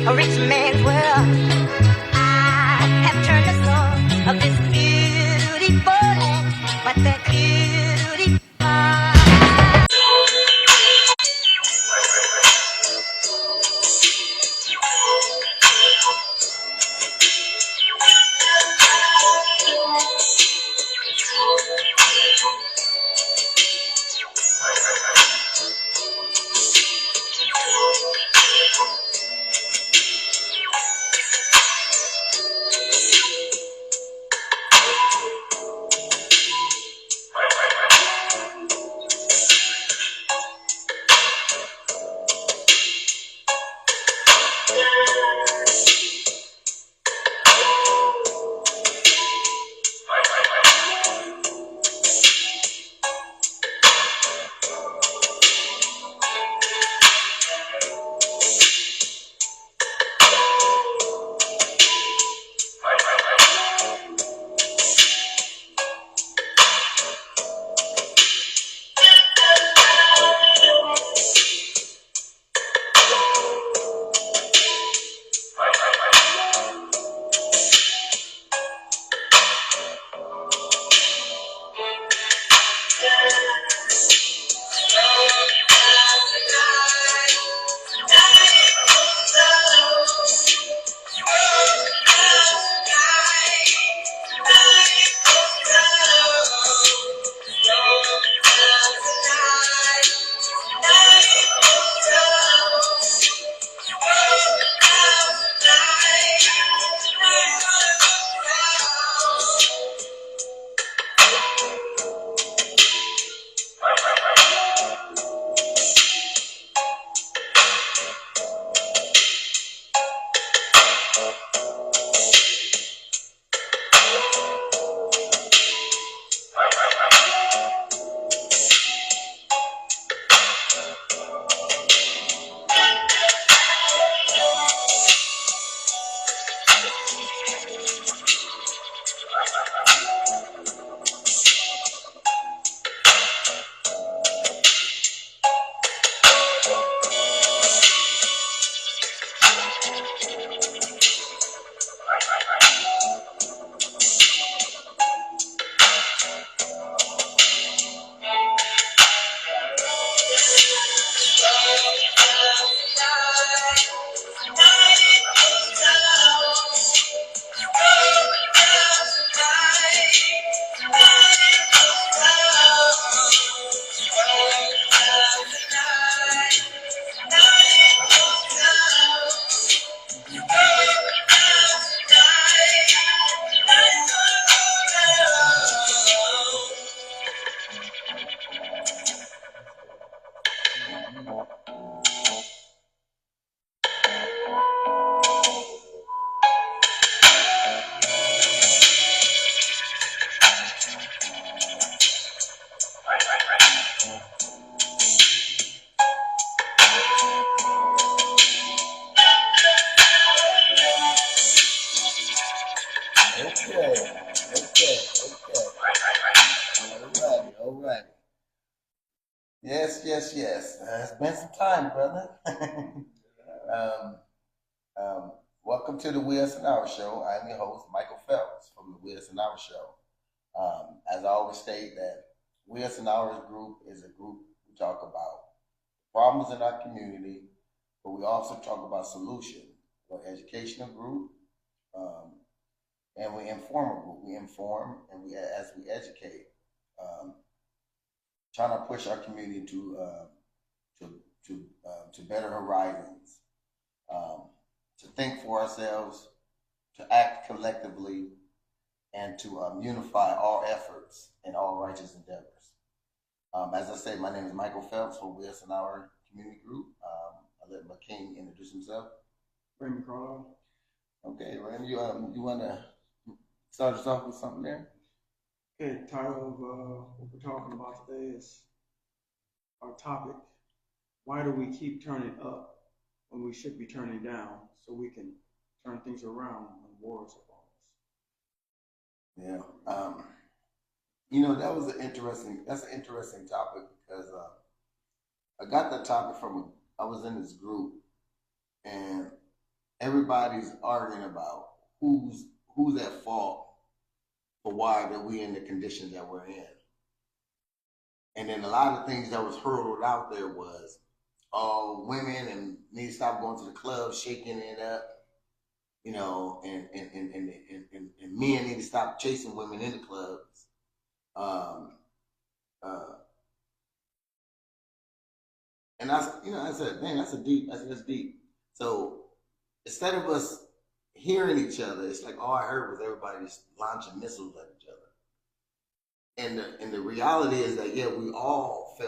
a rich man's world. I have turned the soul of this beautiful land, but that beauty. Yes. It's been some time, brother. um, Welcome to the WUAO Show. I'm your host, Michael Phelps from the WUAO Show. As I always state, that WUAO group is a group we talk about problems in our community, but we also talk about solutions. We're an educational group, um, and we inform a group. We inform, and as we educate, um, trying to push our community to to better horizons, um, to think for ourselves, to act collectively, and to unify all efforts and all righteous endeavors. As I say, my name is Michael Phelps from WUAO Community Group. I let McKing introduce himself. Raymond Carlisle. Okay, Randy, you want to start us off with something there? Okay, the title of what we're talking about today is our topic. Why do we keep turning up when we should be turning down so we can turn things around when wars are Yeah. That's an interesting topic because I got that topic I was in this group, and everybody's arguing about who's at fault for why that we in the conditions that we're in. And then a lot of things that was hurled out there was, oh, women and need to stop going to the club, shaking it up, you know, and men need to stop chasing women in the clubs. Um, uh, and I said, man, that's deep. So instead of us hearing each other, it's like all I heard was everybody just launching missiles at each other. And the reality is that yeah, we all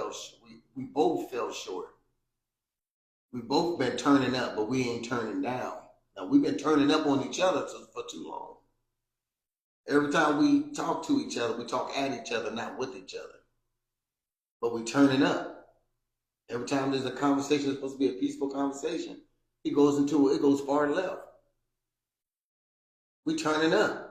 we both fell short. We both been turning up, but we ain't turning down. Now we've been turning up on each other for too long. Every time we talk to each other, we talk at each other, not with each other. But we turning up. Every time there's a conversation that's supposed to be a peaceful conversation, it goes far left. We turning up.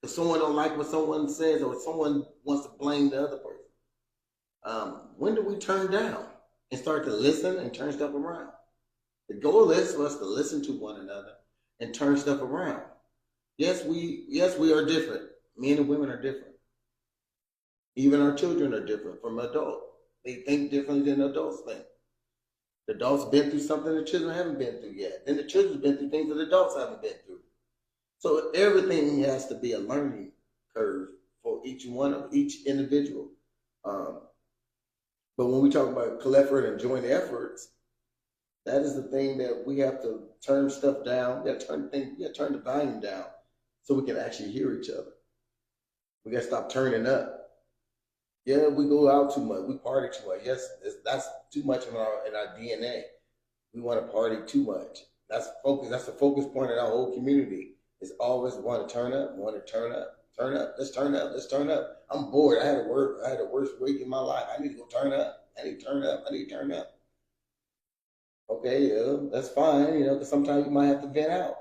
If someone don't like what someone says or someone wants to blame the other person, when do we turn down and start to listen and turn stuff around? The goal is for us to listen to one another and turn stuff around. Yes, we are different. Men and women are different. Even our children are different from adults. They think differently than adults think. The adults been through something the children haven't been through yet. Then the children's been through things that adults haven't been through. So everything has to be a learning curve for each individual. But when we talk about collective and joint efforts, that is the thing that we have to turn stuff down. We got to turn the volume down so we can actually hear each other. We got to stop turning up. Yeah, we go out too much. We party too much. Yes, that's too much in our DNA. We want to party too much. That's focus. That's the focus point of our whole community. Is always want to turn up, turn up. Let's turn up. Let's turn up. I'm bored. I had the worst week in my life. I need to go turn up. I need to turn up. Okay, yeah, that's fine. You know, because sometimes you might have to vent out.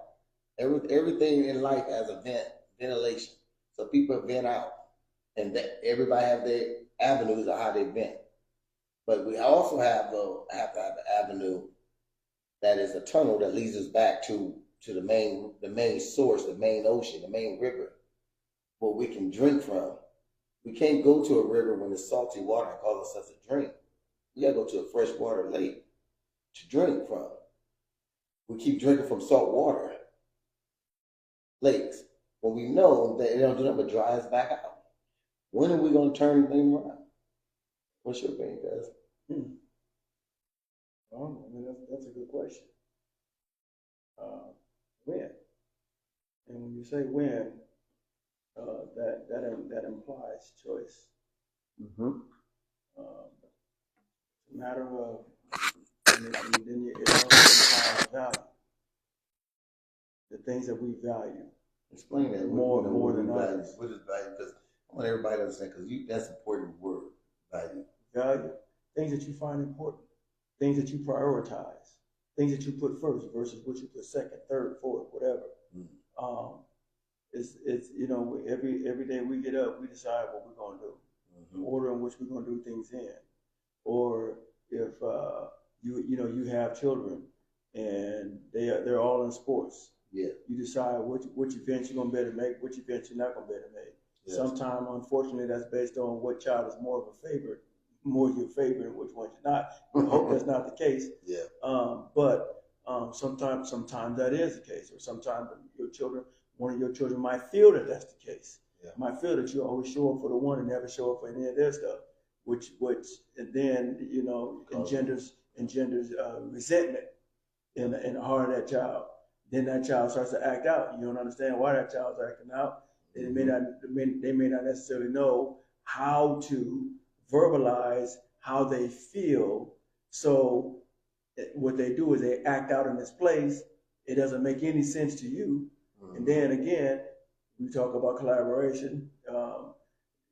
Everything in life has a ventilation. So people vent out, and that everybody have their avenues of how they vent. But we also have to have an avenue that is a tunnel that leads us back to the main source, the main ocean, the main river, where we can drink from. We can't go to a river when it's salty water and call ourselves a drink. We gotta go to a freshwater lake to drink from. We keep drinking from salt water lakes when we know that it don't do nothing but dry us back out. When are we gonna turn the thing around? What's your opinion, guys? Well, I mean, that's a good question. When? And when you say when, that implies choice. Mm-hmm. It's a matter of, and then it also implies value. The things that we value. Explain that more than others. What is value? Because I want everybody to understand, because that's an important word, value. Value, things that you find important, things that you prioritize, things that you put first versus what you put second, third, fourth, whatever. It's you know, every day we get up, we decide what we're gonna do, the order in which we're gonna do things in, or if you have children and they're all in sports. Yeah. You decide which events you're gonna be able to make, which events you're not gonna be able to make. Yes. Sometimes, unfortunately, that's based on what child is more of a favorite, more your favorite, and which one you're not. I hope that's not the case. Yeah. But sometimes that is the case, or sometimes one of your children might feel that that's the case. Yeah. Might feel that you always show up for the one and never show up for any of their stuff, which and then engenders resentment in the heart of that child. Then that child starts to act out. You don't understand why that child's acting out. They may not necessarily know how to verbalize how they feel. So what they do is they act out in this place. It doesn't make any sense to you. And then again, we talk about collaboration,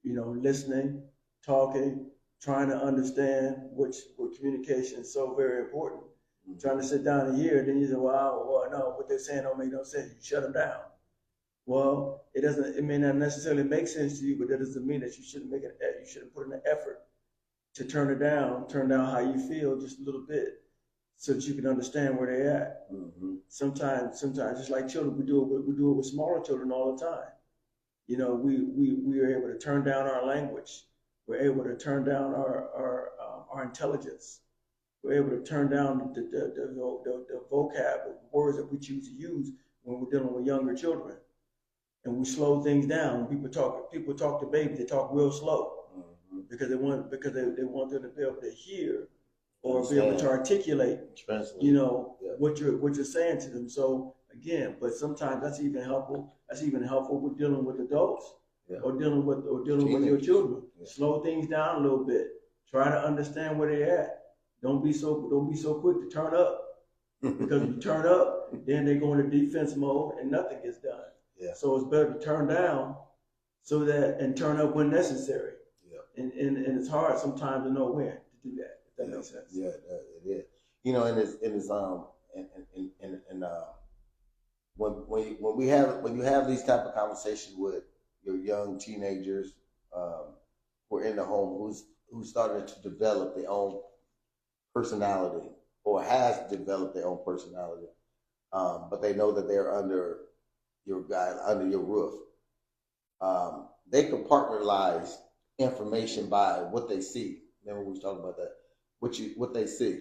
listening, talking, trying to understand what communication is so very important. Trying to sit down and hear, then you say, well, no, what they're saying don't make no sense. You shut them down. Well, it may not necessarily make sense to you, but that doesn't mean that you shouldn't put in an effort to turn down how you feel just a little bit, so that you can understand where they're at. Sometimes, just like children, we do it with smaller children all the time. You know, we are able to turn down our language. We're able to turn down our intelligence. We're able to turn down the vocab, the words that we choose to use when we're dealing with younger children, and we slow things down. People talk to babies. They talk real slow because they want them to be able to hear or be able to articulate, you know, what you're saying to them. So again, but sometimes that's even helpful. That's even helpful with dealing with adults or dealing with your children. Slow things down a little bit. Try to understand where they're at. Don't be so quick to turn up, because if you turn up, then they go into defense mode and nothing gets done. Yeah. So it's better to turn down and turn up when necessary. Yeah. And it's hard sometimes to know when to do that. If that makes sense. Yeah, it is. You know, when you have these type of conversations with your young teenagers who are in the home who started to develop their own personality or has developed their own personality, but they know that they're under your guide, under your roof. They compartmentalize information by what they see. Remember we was talking about that, what they see.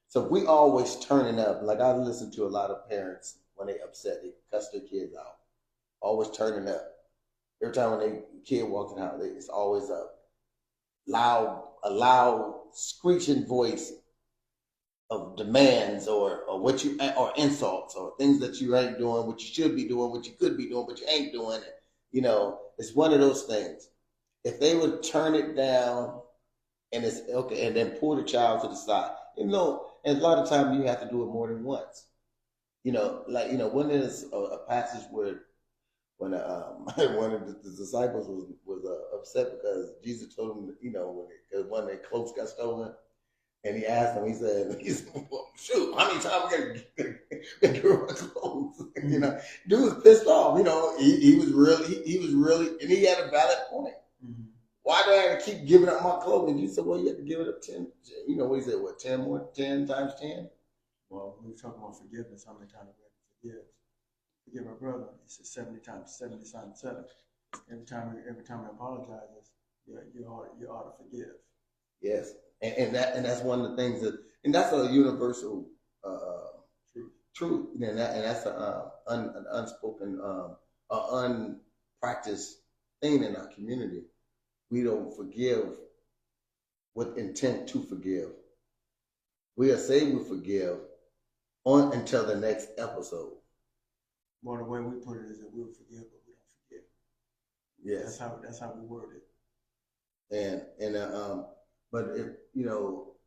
So if we always turning up, like I listen to a lot of parents when they upset, they cuss their kids out, always turning up. Every time when they kid walks in the house, it's always a loud screeching voice of demands or insults or things that you ain't doing, what you should be doing, what you could be doing, but you ain't doing it. You know, it's one of those things. If they would turn it down and it's okay, and then pull the child to the side, you know, and a lot of times you have to do it more than once. You know, like, you know, when there's a passage where when one of the disciples was upset because Jesus told him, you know, because one of their cloaks got stolen. And he asked him, he said, well, shoot, how many times we got to give her clothes? You know, dude was pissed off. You know, he was really, and he had a valid point. Mm-hmm. Why do I have to keep giving up my clothes? And you said, well, you have to give it up 10. You know, what he said, what, 10 times 10? Well, when we talk about forgiveness, how many times we have to forgive? Forgive our brother. He said 70 times 7. Every time he apologizes, you ought to forgive. Yes. And that's one of the things and that's a universal truth, and that's an unspoken, unpracticed thing in our community. We don't forgive with intent to forgive. We are saying we forgive on until the next episode. Well, the way we put it is that we'll forgive, but we don't forgive. Yes, that's how we word it. But if you know,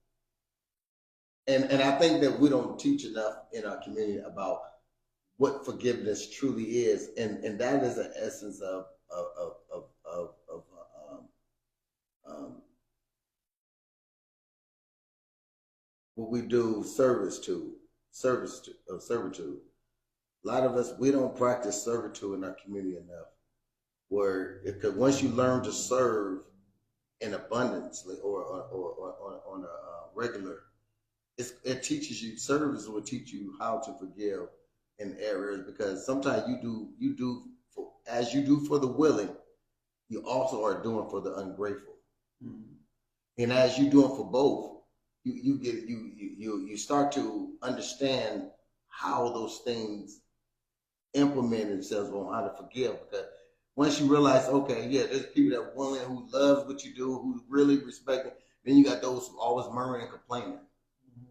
and I think that we don't teach enough in our community about what forgiveness truly is, and that is the essence of what we do servitude. A lot of us, we don't practice servitude in our community enough. Because once you learn to serve in abundance or on a regular, it teaches you, service will teach you how to forgive in areas, because sometimes you do as you do for the willing, you also are doing for the ungrateful. Mm-hmm. And as you do it for both, you start to understand how those things implement themselves on how to forgive. Because once you realize, okay, yeah, there's people that willing, who loves what you do, who really respect it. Then you got those who always murmuring and complaining, mm-hmm.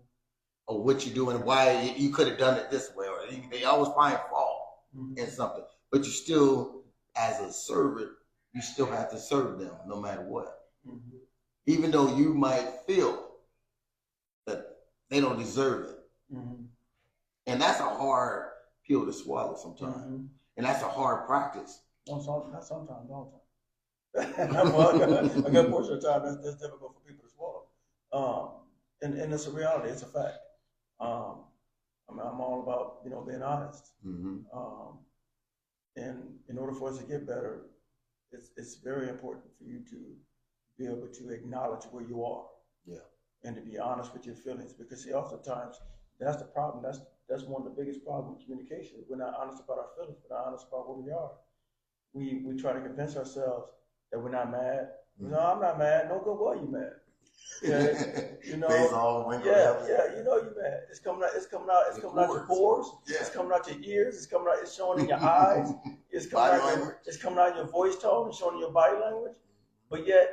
of what you do and why you could have done it this way, or they always find fault, mm-hmm. in something. But you still, as a servant, you still have to serve them no matter what, mm-hmm. even though you might feel that they don't deserve it, mm-hmm. and that's a hard pill to swallow sometimes, mm-hmm. and that's a hard practice. Not sometimes, all the time. A good portion of the time, that's difficult for people to swallow. And it's a reality. It's a fact. I'm all about being honest. Mm-hmm. And in order for us to get better, it's very important for you to be able to acknowledge where you are. Yeah. And to be honest with your feelings, because see, oftentimes That's the problem. That's one of the biggest problems with communication. We're not honest about our feelings. We're not honest about where we are. We try to convince ourselves that we're not mad. No, I'm not mad. No good boy, you mad. Yeah, you know. Yeah, you know you mad. It's coming out your pores. Yeah. It's coming out your ears. It's coming out. It's showing in your eyes. It's coming it's coming out in your voice tone. It's showing in your body language. But yet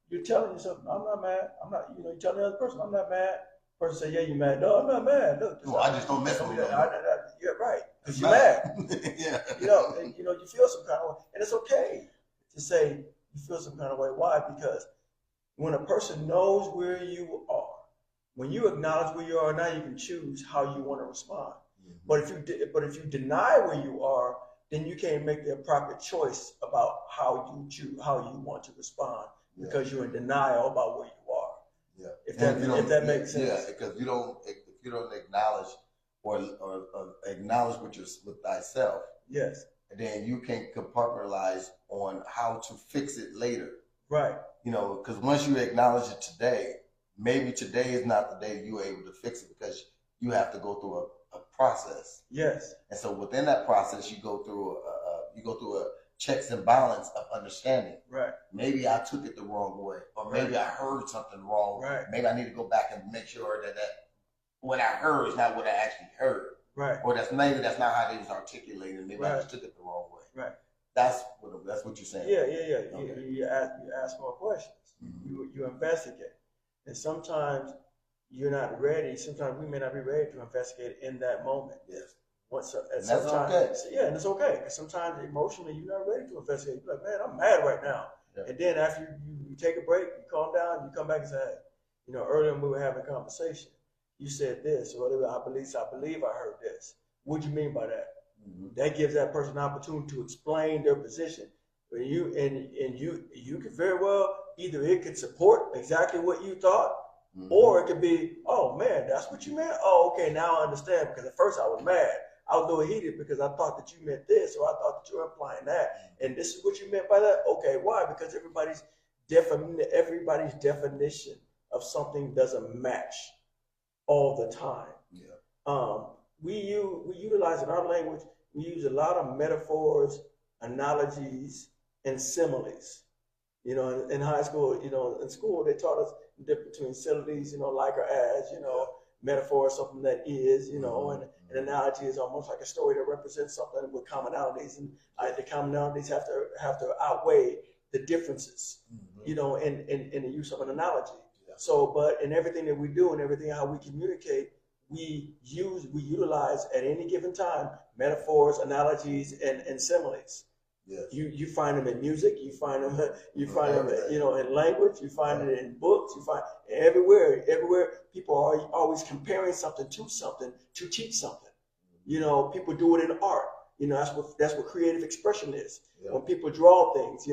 you're telling yourself, no, I'm not mad. I'm not. You know, you're telling the other person, I'm not mad. Person say, yeah, you mad. No, I'm not mad. Look, I just don't mess with you. Yeah, right. Because you're mad. Yeah. You know, and, you feel some kind of way, and it's okay to say you feel some kind of way. Why? Because when a person knows where you are, when you acknowledge where you are, now you can choose how you want to respond. Mm-hmm. But if you deny where you are, then you can't make the appropriate choice about how you want to respond, because you're in denial about where you are. Yeah. If that makes sense. Yeah, because if you don't acknowledge or acknowledge with thyself. Yes. Then you can't compartmentalize on how to fix it later. Right. You know, because once you acknowledge it today, maybe today is not the day you're able to fix it, because you have to go through a process. Yes. And so within that process, you go through a checks and balance of understanding. Right. Maybe I took it the wrong way, or maybe I heard something wrong. Right. Maybe I need to go back and make sure that what I heard is not what I actually heard. Right. Or maybe that's not how they was articulating. Maybe I just took it the wrong way. Right. That's what you're saying. Yeah. Okay. You ask more questions. Mm-hmm. You investigate, and sometimes you're not ready. Sometimes we may not be ready to investigate in that moment. Yes. And that's okay. Yeah, and it's okay, because sometimes emotionally you're not ready to investigate. You're like, man, I'm mad right now. Yeah. And then after you take a break, you calm down, you come back and say, hey, earlier when we were having a conversation, you said this, or I believe I heard this. What do you mean by that? Mm-hmm. That gives that person an opportunity to explain their position. And you could very well, either it could support exactly what you thought, mm-hmm. or it could be, oh man, that's what you meant? Oh, okay, now I understand, because at first I was mad. I was a little heated because I thought that you meant this, or I thought that you were implying that. And this is what you meant by that? Okay, why? Because everybody's definition of something doesn't match all the time. Yeah. We utilize in our language, we use a lot of metaphors, analogies, and similes. In high school, in school, they taught us the difference between similes, like or as, metaphor is something that is, and an analogy is almost like a story that represents something with commonalities, and the commonalities have to outweigh the differences, mm-hmm. in the use of an analogy. Yeah. So, but in everything that we do and everything how we communicate, we utilize at any given time metaphors, analogies, and similes. Yes. You find them in music, you find them in language, you find it in books, you find everywhere people are always comparing something to teach something. People do it in art. That's what creative expression is. Yeah. When people draw things,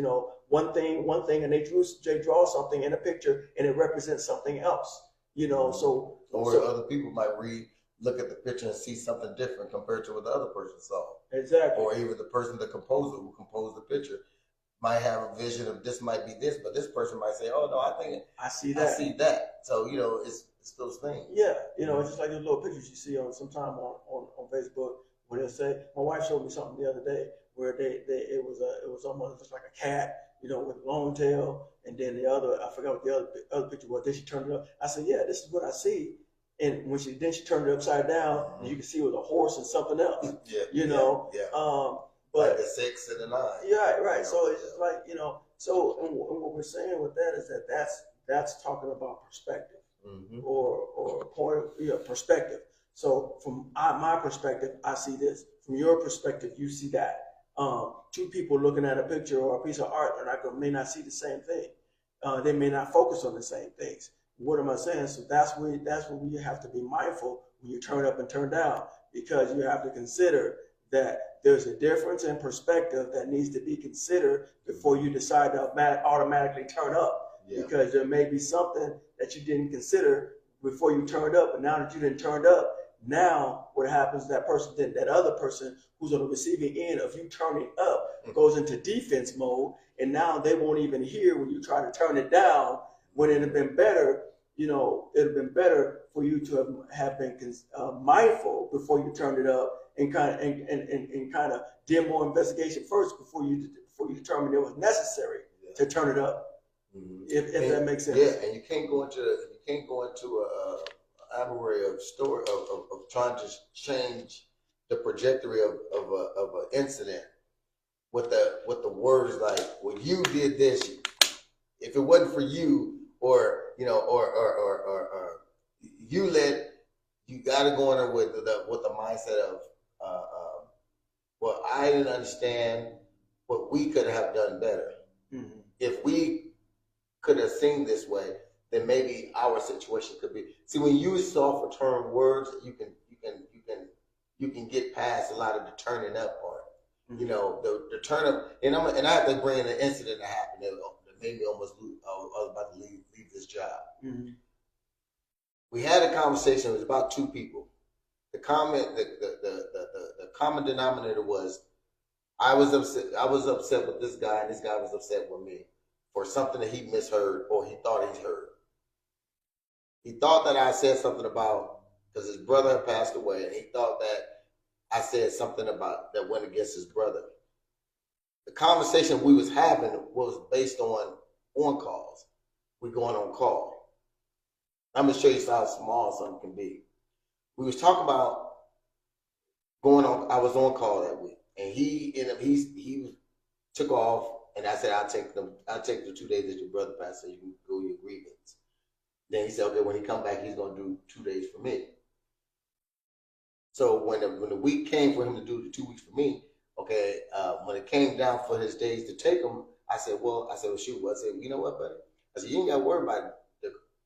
one thing and they draw something in a picture and it represents something else. Other people might look at the picture and see something different compared to what the other person saw. Exactly. Or even the composer who composed the picture might have a vision of this might be this, but this person might say, oh no, I think I see that. So, it's those things. Yeah. It's just like those little pictures you see sometime on Facebook where they'll say, my wife showed me something the other day where it was almost just like a cat, with a long tail, and then I forgot what the other picture was. Then she turned it up. I said, yeah, this is what I see. And when she turned it upside down, mm-hmm. and you can see it was a horse and something else. Yeah. But like the 6 and the 9. Yeah, right. So it's just like, so and what we're saying with that is that's talking about perspective, mm-hmm. or point perspective. So from my perspective, I see this. From your perspective, you see that. Two people looking at a picture or a piece of art may not see the same thing. They may not focus on the same things. What am I saying? So that's where we have to be mindful when you turn up and turn down, because you have to consider that there's a difference in perspective that needs to be considered before you decide to automatically turn up. Yeah. Because there may be something that you didn't consider before you turned up, and now that you didn't turn up, now what happens? That other person who's on the receiving end of you turning up goes into defense mode, and now they won't even hear when you try to turn it down. When it had been better you know, it'd have been better for you to have been mindful before you turned it up and kind of did more investigation first before you determined it was necessary to turn it up. Mm-hmm. If that makes sense. Yeah, and you can't go into a array of story of trying to change the trajectory of an incident with the words like, well, you did this. If it wasn't for you, or you know, or you got to go in there with the mindset of, well, I didn't understand what we could have done better. Mm-hmm. If we could have seen this way, then maybe our situation could be. See, when you use soft term words, you can get past a lot of the turning up part. Mm-hmm. You know, the turn up, and I have to bring in an incident that happened that made me almost lose. I was about to leave this job. Mm-hmm. We had a conversation. It was about two people. The common denominator was I was upset with this guy, and this guy was upset with me for something that he misheard or he thought he heard. He thought that I said something about, because his brother had passed away, and he thought that I said something about that went against his brother. The conversation we was having was based on calls. We're going on call. I'm going to show you how small something can be. We was talking about going on. I was on call that week, and he took off, and I said, I'll take the 2 days that your brother passed, so you can go your grievance. Then he said, okay, when he come back, he's going to do 2 days for me. So when the week came for him to do the 2 weeks for me, okay, when it came down for his days to take him, I said, well, shoot. I said, you know what, buddy? I said, you ain't got to worry about it.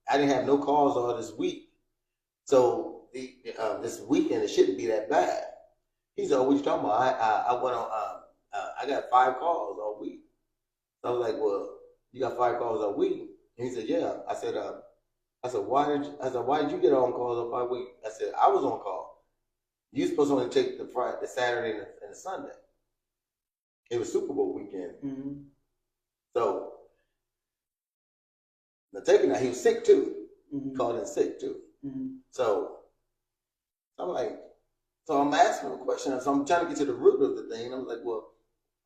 I didn't have no calls all this week. So this weekend, it shouldn't be that bad. He said, oh, what you talking about? I went on, I got 5 calls all week. So I was like, well, you got 5 calls all week? And he said, yeah. I said, why did you get on calls all 5 weeks? I said, I was on call. You supposed to only take the Saturday and the Sunday. It was Super Bowl weekend. Mm-hmm. So, now taking that, he was sick too. Mm-hmm. Called in sick too. Mm-hmm. So I'm like, so I'm asking him a question. So I'm trying to get to the root of the thing. And I was like, well,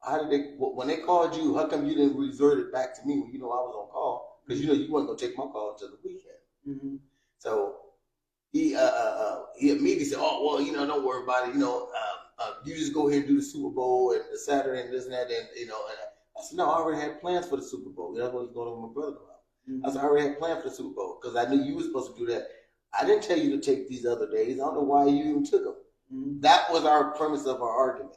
how did when they called you, how come you didn't revert it back to me when you know I was on call? Because you know you weren't gonna take my call until the weekend. Mm-hmm. So he immediately said, oh, well, you know, don't worry about it. You know, you just go ahead and do the Super Bowl and the Saturday and this and that. And, you know, and I said, no, I already had plans for the Super Bowl. That's what was going on with my brother. Mm-hmm. I said, I already had plans for the Super Bowl because I knew you were supposed to do that. I didn't tell you to take these other days. I don't know why you even took them. Mm-hmm. That was our premise of our argument.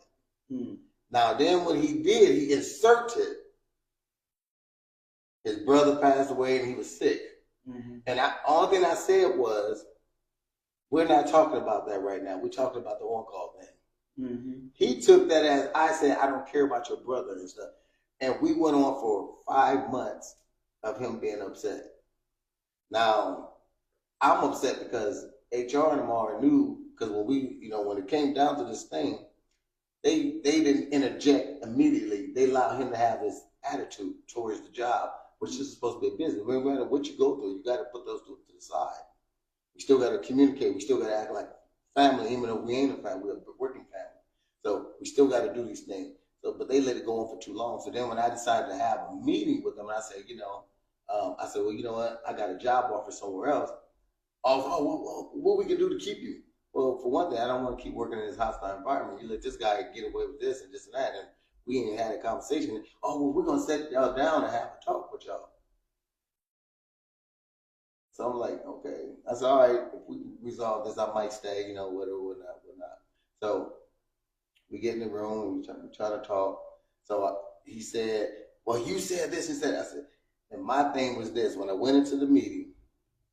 Mm-hmm. Now, then when he did, he inserted his brother passed away and he was sick. Mm-hmm. And only thing I said was, we're not talking about that right now. We're talking about the on-call thing. Mm-hmm. He took that as I said, I don't care about your brother and stuff. And we went on for 5 months of him being upset. Now, I'm upset because HR and them already knew, because when it came down to this thing, they didn't interject immediately. They allowed him to have his attitude towards the job, which is supposed to be a business. No matter what you go through, you got to put those two to the side. We still got to communicate. We still got to act like family, even though we ain't a family. We're a working family. So we still got to do these things. So, but they let it go on for too long. So then when I decided to have a meeting with them, I said, well, you know what? I got a job offer somewhere else. What we can do to keep you? Well, for one thing, I don't want to keep working in this hostile environment. You let this guy get away with this and this and that, and we ain't had a conversation. Oh, well, we're going to set y'all down and have a talk with y'all. So I'm like, okay, that's all right. If we can resolve this, I might stay, whatever, whatnot. So we get in the room, we try to talk. So he said, well, you said this, he said. I said, and my thing was this. When I went into the meeting,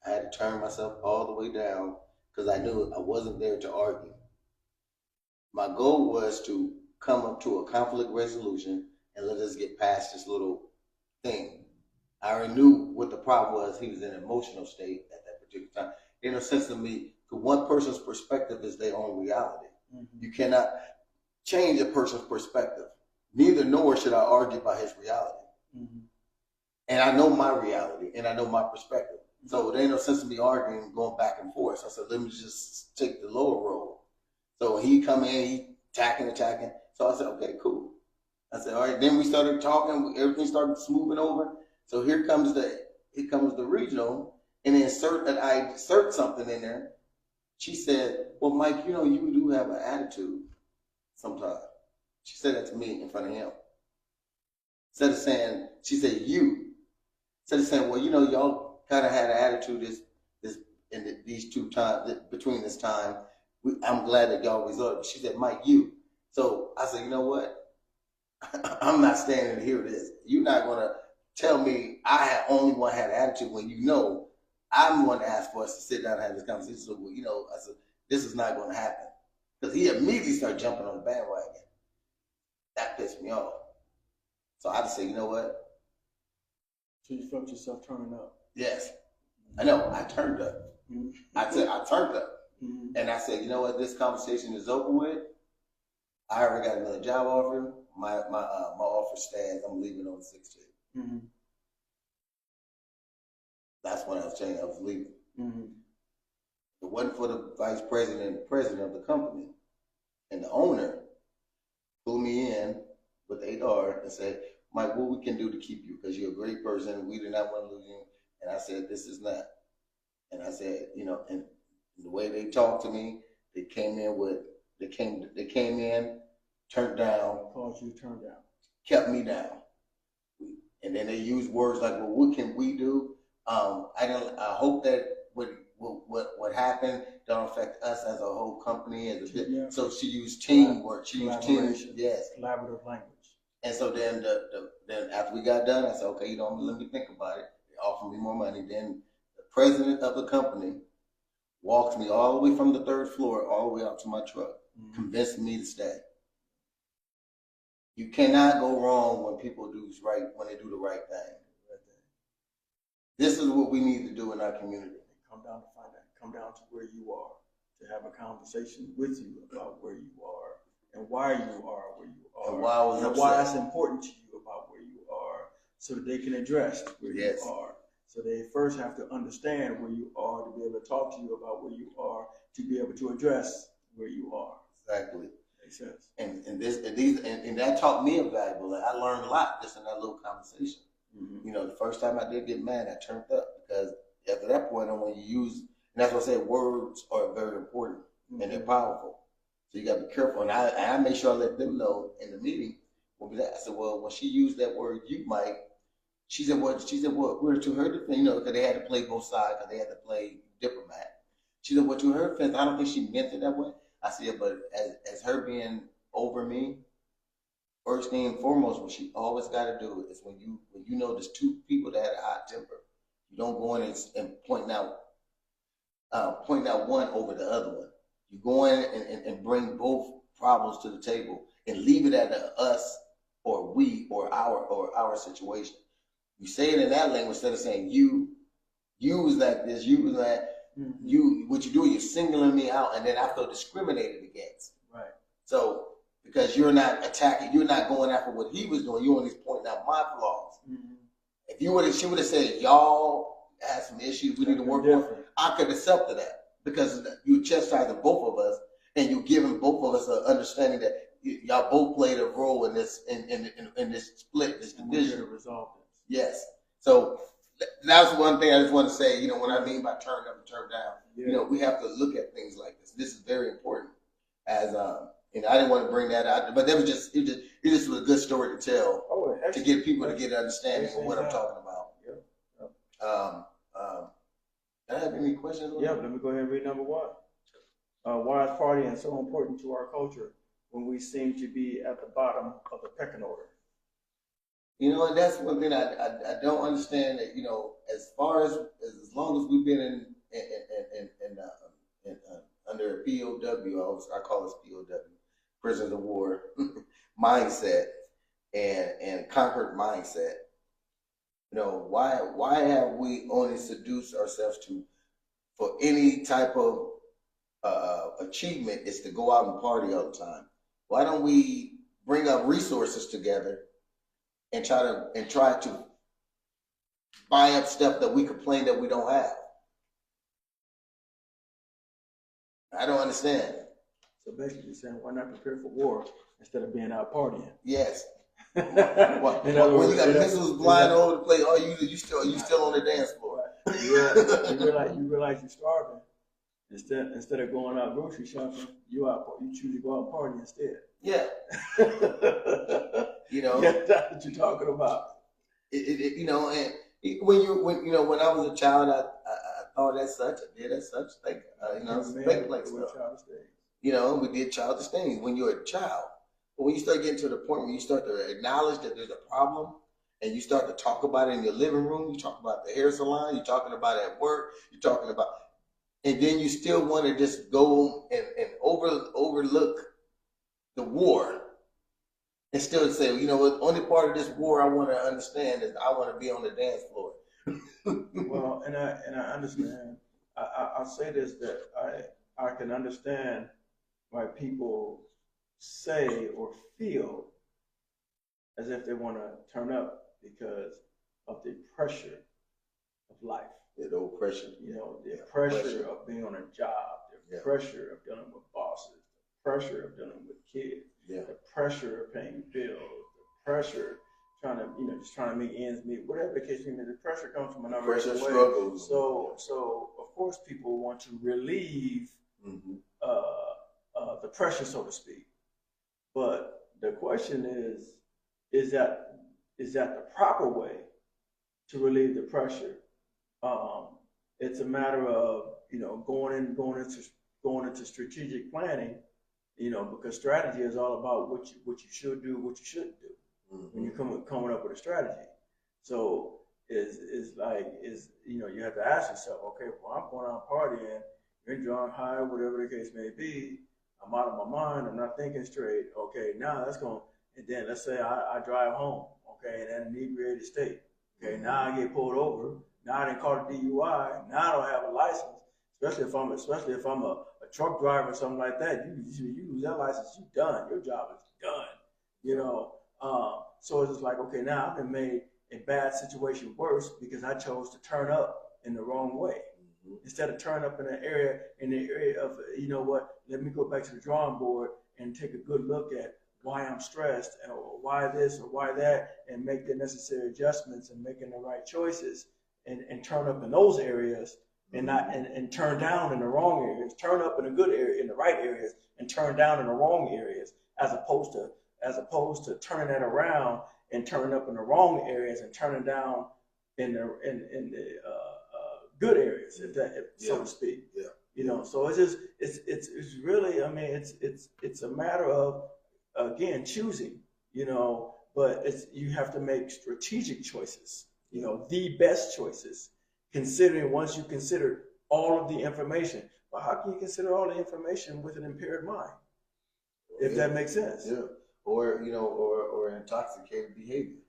I had to turn myself all the way down because I knew I wasn't there to argue. My goal was to come up to a conflict resolution and let us get past this little thing. I already knew what the problem was. He was in an emotional state at that particular time. In a sense to me, one person's perspective is their own reality. Mm-hmm. You cannot change a person's perspective. Neither nor should I argue about his reality. Mm-hmm. And I know my reality and I know my perspective. So there ain't no sense in me arguing, going back and forth. So I said, let me just take the lower road. So he come in, he attacking. So I said, okay, cool. I said, all right. Then we started talking. Everything started smoothing over. So here comes the regional, and I insert something in there. She said, well, Mike, you do have an attitude sometimes. She said that to me in front of him. Instead of saying, she said, you. Instead of saying, well, y'all kind of had an attitude these 2 times, between this time. I'm glad that y'all resolved it. She said, Mike, you. So I said, you know what? I'm not standing to hear this. You're not going to tell me I only one had an attitude when I'm going to ask for us to sit down and have this conversation. So, I said, this is not going to happen. Because he immediately started jumping on the bandwagon. That pissed me off. So I just said, you know what? So you felt yourself turning up? Yes. I know. I turned up. Mm-hmm. I turned up. Mm-hmm. And I said, you know what? This conversation is over with. I already got another job offer. My offer stands. I'm leaving on the 16th. Mm-hmm. That's when I was saying I was leaving. Mm-hmm. If it wasn't for the vice president and the president of the company and the owner pulled me in with HR and said, Mike, what we can do to keep you, because you're a great person. We do not want to lose you. And I said, this is not. And I said, and the way they talked to me, they came in, turned down. Caused you to turn down. Kept me down. And then they used words like, well, what can we do? I hope that what happened don't affect us as a whole company. So she used teamwork. She used team. Yes. Collaborative language. And so then then after we got done, I said, okay, let me think about it. They offered me more money. Then the president of the company walked me all the way from the 3rd floor all the way out to my truck, convinced me to stay. You cannot go wrong when people do right, when they do the right thing. This is what we need to do in our community. Come down to find out. Come down to where you are, to have a conversation with you about where you are and why you are where you are, and why it's important to you about where you are, so that they can address where you are. So they first have to understand where you are to be able to talk to you about where you are, to be able to address where you are. Exactly. Makes sense. And that taught me a valuable. I learned a lot just in that little conversation. Mm-hmm. The first time I did get mad, I turned up, because after that point, when you use, and that's what I said, words are very important, and they're powerful. So you got to be careful. And I make sure I let them know in the meeting. I said, well, when she used that word, you might. She said, we're to her defense, because they had to play both sides, because they had to play diplomat. She said, well, to her defense, I don't think she meant it that way. I said, but as her being over me, first thing and foremost, what she always got to do is when you know there's 2 people that had a hot temper, you don't go in and point out one over the other one. You go in and bring both problems to the table and leave it at us or we or our situation. You say it in that language instead of saying you was like this, you was like. Mm-hmm. What you do, you're singling me out, and then I feel discriminated against. Right. So because you're not attacking, you're not going after what he was doing, you're only pointing out my flaws. Mm-hmm. If she would have said, y'all had some issues we need to work on, I could have accepted that, because you chastising both of us, and you're giving both of us an understanding that y'all both played a role in this in this split, this division. To resolve this. Yes. So that's one thing I just want to say, what I mean by turn up and turn down. Yeah. We have to look at things like this. This is very important. As I didn't want to bring that out, but that was just it just was a good story to tell, to get people to get an understanding of what I'm talking about. Yeah. Do I have any questions? Yeah, let me go ahead and read number 1. Why is partying so important to our culture when we seem to be at the bottom of the pecking order? And that's one thing I don't understand. That as long as we've been under a POW, I call this POW, prisoners of war mindset and conquered mindset. Why have we only seduced ourselves for any type of achievement is to go out and party all the time? Why don't we bring up resources together and try to buy up stuff that we complain that we don't have. I don't understand. So basically, you're saying why not prepare for war instead of being out partying? Yes. In Well, when you got missiles flying all over the place, oh, you still on the dance floor. Yeah, you realize you're starving. Instead of going out grocery shopping, you choose to go out party instead. Yeah. Yeah, that's what you're talking about. And when I was a child, I thought as such, I did as such, speculate stuff. We did childish things when you're a child. But when you start getting to the point where you start to acknowledge that there's a problem, and you start to talk about it in your living room, you talk about the hair salon, you're talking about it at work, you're talking about, and then you still want to just go and overlook the war and still say, what, only part of this war I want to understand is I want to be on the dance floor. Well, and I understand. I'll say this, that I can understand why people say or feel as if they want to turn up because of the pressure of life. The old pressure. The pressure of being on a job, the pressure of dealing with bosses, the pressure of dealing with kids, the pressure of paying bills, the pressure trying to make ends meet, whatever the case may be. The pressure comes from another way. Struggles. So of course people want to relieve the pressure, so to speak. But the question is that the proper way to relieve the pressure? It's a matter of going into strategic planning, because strategy is all about what you should do, what you shouldn't do when you're coming up with a strategy. So you have to ask yourself, okay, well, I'm going out partying, you're drunk, high, whatever the case may be. I'm out of my mind. I'm not thinking straight. Okay, now and then let's say I drive home, okay, in an inebriated state. Okay, now I get pulled over. Now I didn't call a DUI. Now I don't have a license. Especially if I'm a truck driver or something like that. You lose that license, you're done. Your job is done. So it's just like, okay, now I've been made a bad situation worse because I chose to turn up in the wrong way. Instead of turn up in the area of, let me go back to the drawing board and take a good look at why I'm stressed or why this or why that, and make the necessary adjustments and making the right choices and turn up in those areas and not and turn down in the wrong areas, turn up in a good area, in the right areas, and turn down in the wrong areas, as opposed to turning that around and turning up in the wrong areas and turning down in the good areas, so to speak. So it's really, it's a matter of, again, choosing, but you have to make strategic choices, the best choices, once you consider all of the information. But how can you consider all the information with an impaired mind? If that makes sense. Yeah. Or intoxicated behavior.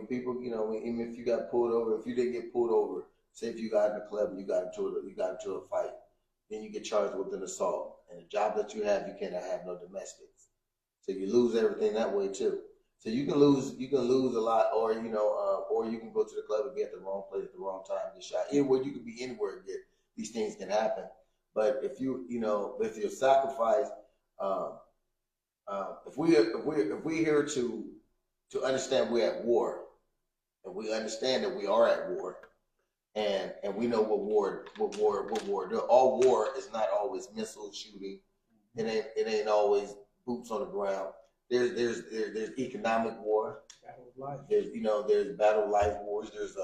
People, even if you got pulled over, if you didn't get pulled over, say if you got in a club and you got into a fight, then you get charged with an assault. And the job that you have, you cannot have no domestics. So you lose everything that way too. So you can lose a lot, or you can go to the club and be at the wrong place at the wrong time, get shot. Anywhere, you can be anywhere and these things can happen. But if if you sacrifice, if we're here to understand we're at war, and we understand that we are at war, and we know what war do. All war is not always missile shooting. It ain't always boots on the ground. There's economic war. Battle of life. There's battle of life wars. There's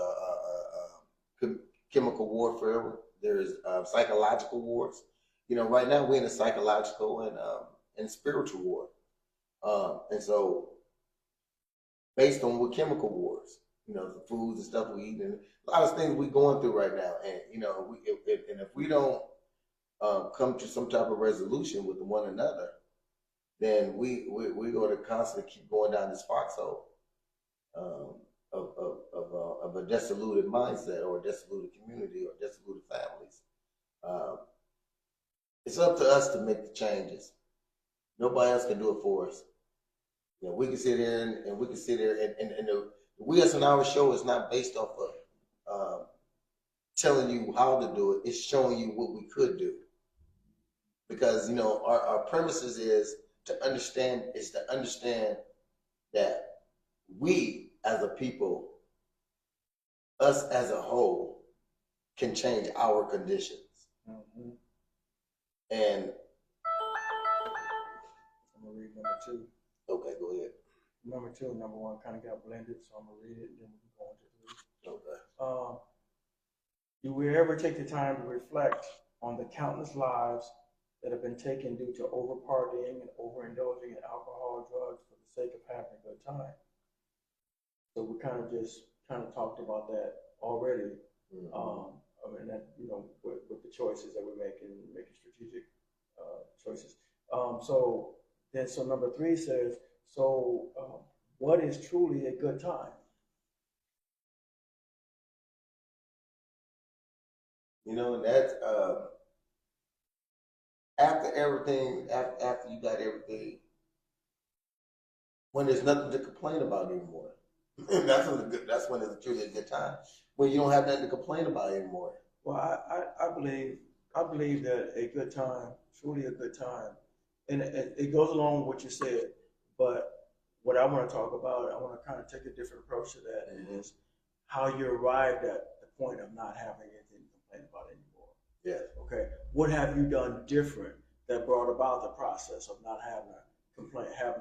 chemical warfare. There's psychological wars. Right now we're in a psychological and spiritual war. And so, based on what chemical wars, the foods and stuff we eat, and a lot of things we're going through right now, and if we don't come to some type of resolution with one another, then we're going to constantly keep going down this foxhole of a dissolute mindset, or a dissolute community, or dissolute families. It's up to us to make the changes. Nobody else can do it for us. We can sit here and We as an hour show is not based off of telling you how to do it. It's showing you what we could do. Because, our premises is to understand that we as a people, us as a whole, can change our conditions. Mm-hmm. And I'm gonna read number 2. okay, go ahead. Number 2 and number 1 kind of got blended, so I'm gonna read it and then we can go into 3. Okay. Do we ever take the time to reflect on the countless lives that have been taken due to over-partying and overindulging in alcohol or drugs for the sake of having a good time? So we kind of talked about that already. Mm-hmm. And that, with the choices that we're making strategic choices. So number 3 says, what is truly a good time? That's after everything, after you got everything, when there's nothing to complain about anymore. That's when it's truly a good time. When you don't have nothing to complain about anymore. Well, I believe that a good time, truly a good time, and it goes along with what you said, but what I want to talk about, I want to kind of take a different approach to that, Mm-hmm. is how you arrived at the point of not having anything to complain about anymore. Yeah. Okay. What have you done different that brought about the process of not having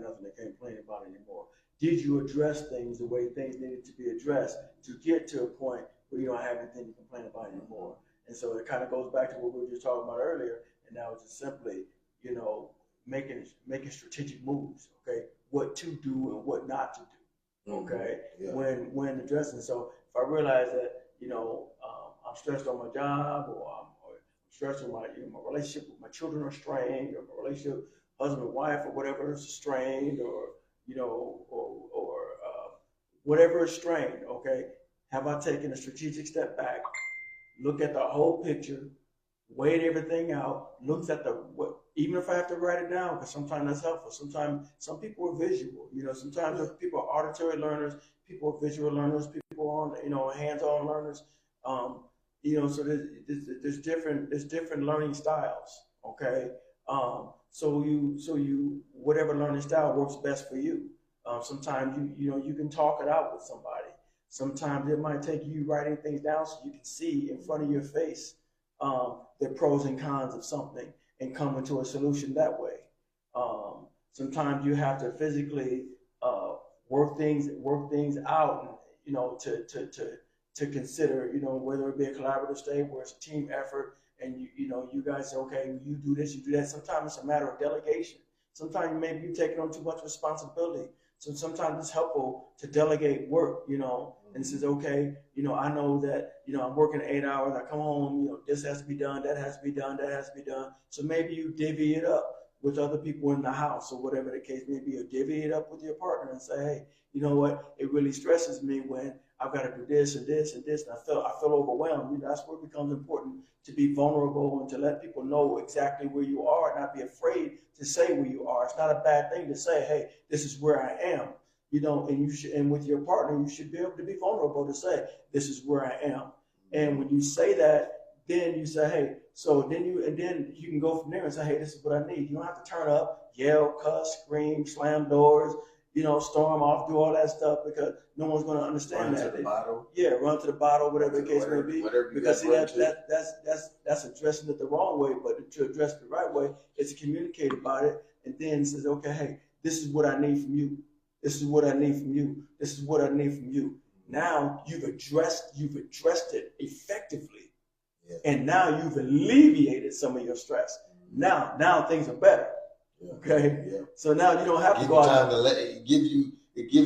nothing to complain about anymore? Did you address things the way things needed to be addressed to get to a point where you don't have anything to complain about anymore? And so it kind of goes back to what we were just talking about earlier, and that was just simply, making strategic moves. Okay, what to do and what not to do. Okay, yeah. when addressing. So if I realize that I'm stressed on my job, or I'm stressed on my relationship with my children are strained, or my relationship husband and wife or whatever is strained, or whatever is strained. Okay, have I taken a strategic step back, look at the whole picture, weighed everything out, looked at even if I have to write it down, because sometimes that's helpful. Sometimes some people are visual. Sometimes people are auditory learners, people are visual learners, people are hands-on learners. So there's different learning styles. Okay. So you whatever learning style works best for you. Sometimes you can talk it out with somebody. Sometimes it might take you writing things down so you can see in front of your face the pros and cons of something and come into a solution that way. Sometimes you have to physically work things out, to consider, whether it be a collaborative state where it's a team effort, and you guys say, okay, you do this, you do that. Sometimes it's a matter of delegation. Sometimes maybe you're taking on too much responsibility. So sometimes it's helpful to delegate work, and says, okay, I know that, I'm working 8 hours, I come home, this has to be done, that has to be done, that has to be done. So maybe you divvy it up with other people in the house, or whatever the case may be, or divvy it up with your partner and say, hey, you know what, it really stresses me when I've got to do this and this and this, and I feel overwhelmed. That's where it becomes important to be vulnerable and to let people know exactly where you are, and not be afraid to say where you are. It's not a bad thing to say, hey, this is where I am. And you should, and with your partner, you should be able to be vulnerable to say, this is where I am. And when you say that, then you say, hey, then you can go from there and say, hey, this is what I need. You don't have to turn up, yell, cuss, scream, slam doors, storm off, do all that stuff, because no one's going to understand run that. To the bottle. Yeah, run to the bottle, whatever the case may be. Because see, that's addressing it the wrong way. But to address it the right way is to communicate about it, and then says, okay, hey, this is what I need from you. This is what I need from you. This is what I need from you. Now you've addressed it effectively, and now you've alleviated some of your stress. Now things are better. Okay. Yeah. So now you don't have to go out. It gives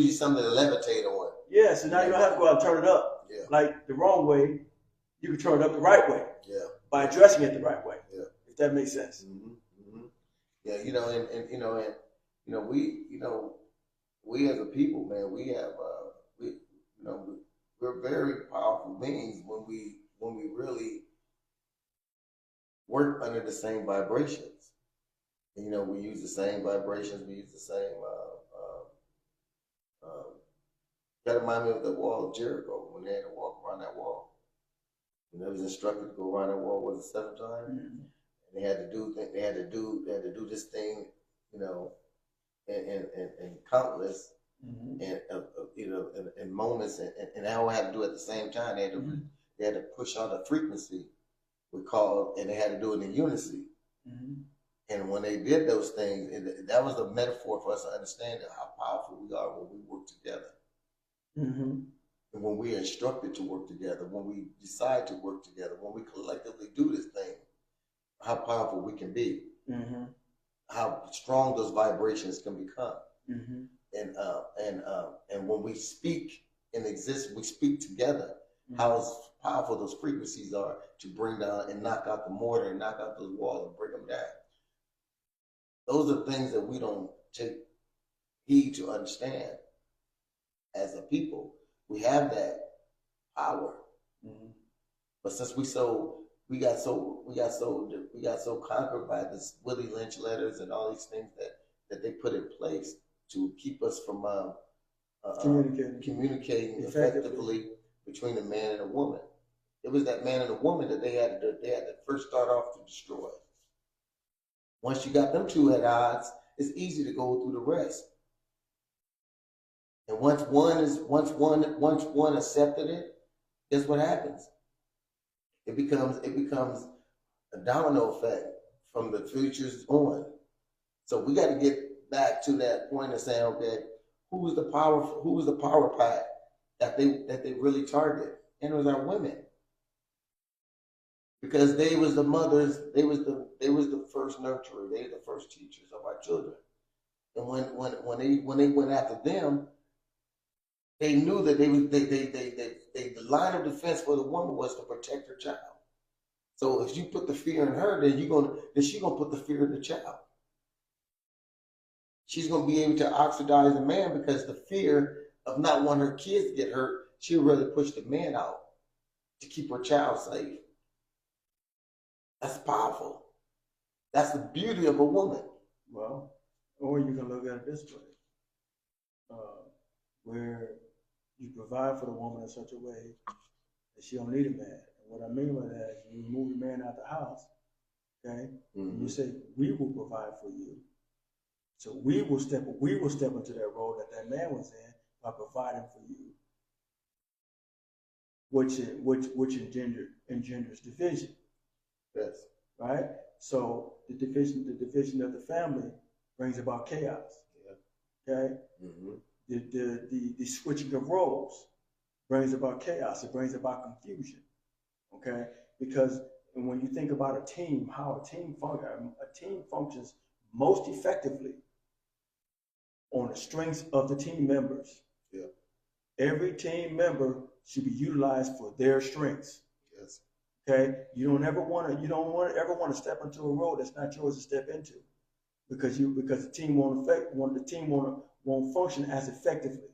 you something to levitate on. Yeah. So now you don't have to go out and turn it up. Yeah. Like the wrong way, you can turn it up the right way. Yeah. By addressing it the right way. Yeah. If that makes sense. Mm-hmm. Mm-hmm. Yeah. We as a people, man, we're very powerful beings when we really work under the same vibrations. We use the same vibrations. We use the same kind of remind me of the wall of Jericho when they had to walk around that wall. When they was instructed to go around that wall, was it 7 times? And they had to do this thing, you know, and countless, and you know, and moments, and they all had to do it at the same time. They had to push on the frequency we call, and they had to do it in unison. And when they did those things, that was a metaphor for us to understand how powerful we are when we work together. And when we are instructed to work together, when we decide to work together, when we collectively do this thing, how powerful we can be, how strong those vibrations can become. And when we speak and exist, we speak together, how powerful those frequencies are to bring down and knock out the mortar and knock out those walls and bring them down. Those are things that we don't take heed to understand as a people. We have that power, but since we got so conquered by this Willie Lynch letters and all these things that they put in place to keep us from communicating effectively between a man and a woman. It was that man and a woman that they had to first start off to destroy. Once you got them two at odds, it's easy to go through the rest. And once one accepted it, guess what happens? It becomes a domino effect from the futures on. So we got to get back to that point of saying, okay, who was the power pack that they really target? And it was our women. Because they was the mothers, they was the first nurturer, they were the first teachers of our children. And when they went after them, they knew that the line of defense for the woman was to protect her child. So if you put the fear in her, then she's gonna put the fear in the child. She's gonna be able to oxidize the man because the fear of not wanting her kids to get hurt, she'll really push the man out to keep her child safe. That's powerful. That's the beauty of a woman. Well, or you can look at it this way, where you provide for the woman in such a way that she don't need a man. And what I mean by that is you remove the man out the house, okay? And you say, we will provide for you. So we will step into that role that man was in by providing for you, which engenders division. Yes. Right? So the division of the family brings about chaos. Yeah. Okay? The switching of roles brings about chaos. It brings about confusion. Okay? Because when you think about a team, how a team functions most effectively on the strengths of the team members. Yeah. Every team member should be utilized for their strengths. Yes. Okay, you don't ever want to step into a role that's not yours to step into, because the team won't function as effectively.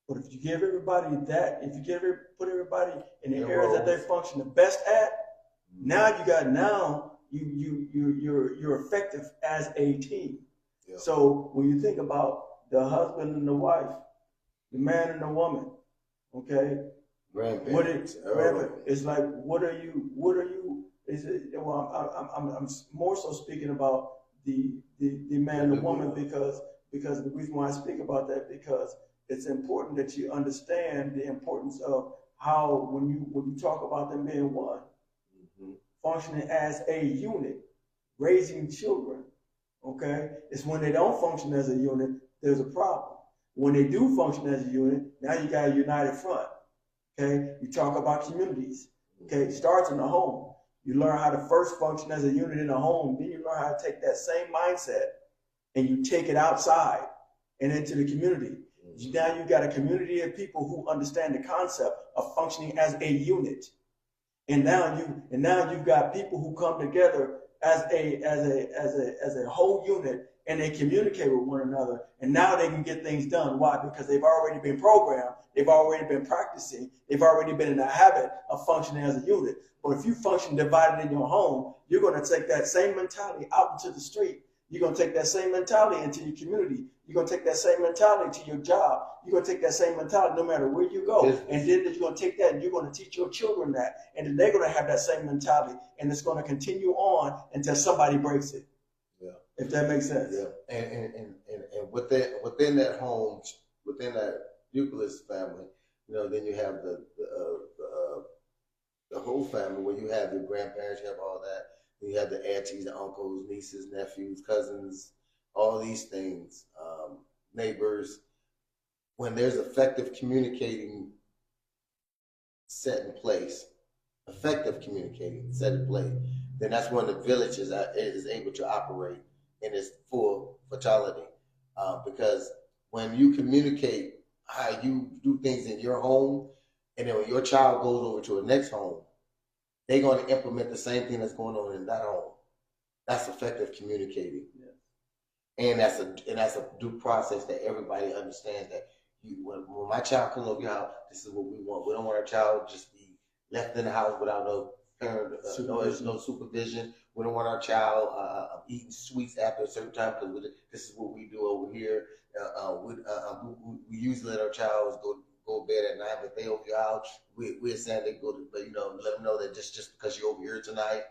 But if you give everybody put everybody in the areas that they function the best at, now you're effective as a team. Yeah. So when you think about the husband and the wife, the man and the woman, okay. It's like, what are you? Is it? Well, I'm more so speaking about the man and the woman because the reason why I speak about that, because it's important that you understand the importance of how when you talk about them being one, functioning as a unit, raising children. Okay, it's when they don't function as a unit, there's a problem. When they do function as a unit, now you got a united front. Okay, you talk about communities. Okay, it starts in the home. You learn how to first function as a unit in the home. Then you learn how to take that same mindset and you take it outside and into the community. Now you've got a community of people who understand the concept of functioning as a unit. And now you've got people who come together as a whole unit, and they communicate with one another, and now they can get things done. Why? Because they've already been programmed, they've already been practicing, they've already been in the habit of functioning as a unit. But if you function divided in your home, you're going to take that same mentality out into the street. You're going to take that same mentality into your community. You're going to take that same mentality to your job. You're going to take that same mentality no matter where you go. And then you're going to take that and you're going to teach your children that. And then they're going to have that same mentality. And it's going to continue on until somebody breaks it. Yeah. If that makes sense. Yeah. And within that home, within that nucleus family, then you have the whole family where you have your grandparents, you have all that. You have the aunties, the uncles, nieces, nephews, cousins, all these things, neighbors. When there's effective communicating set in place, then that's when the village is able to operate in its full vitality. Because when you communicate how you do things in your home, and then when your child goes over to a next home, they're going to implement the same thing that's going on in that home. That's effective communicating. Yeah. And that's a due process that everybody understands that when my child comes over your house, this is what we want. We don't want our child just be left in the house without no parent, no supervision. We don't want our child eating sweets after a certain time because this is what we do over here. We usually let our child go to bed at night, but they over your house, we're saying they go to, but let them know that just because you're over here tonight,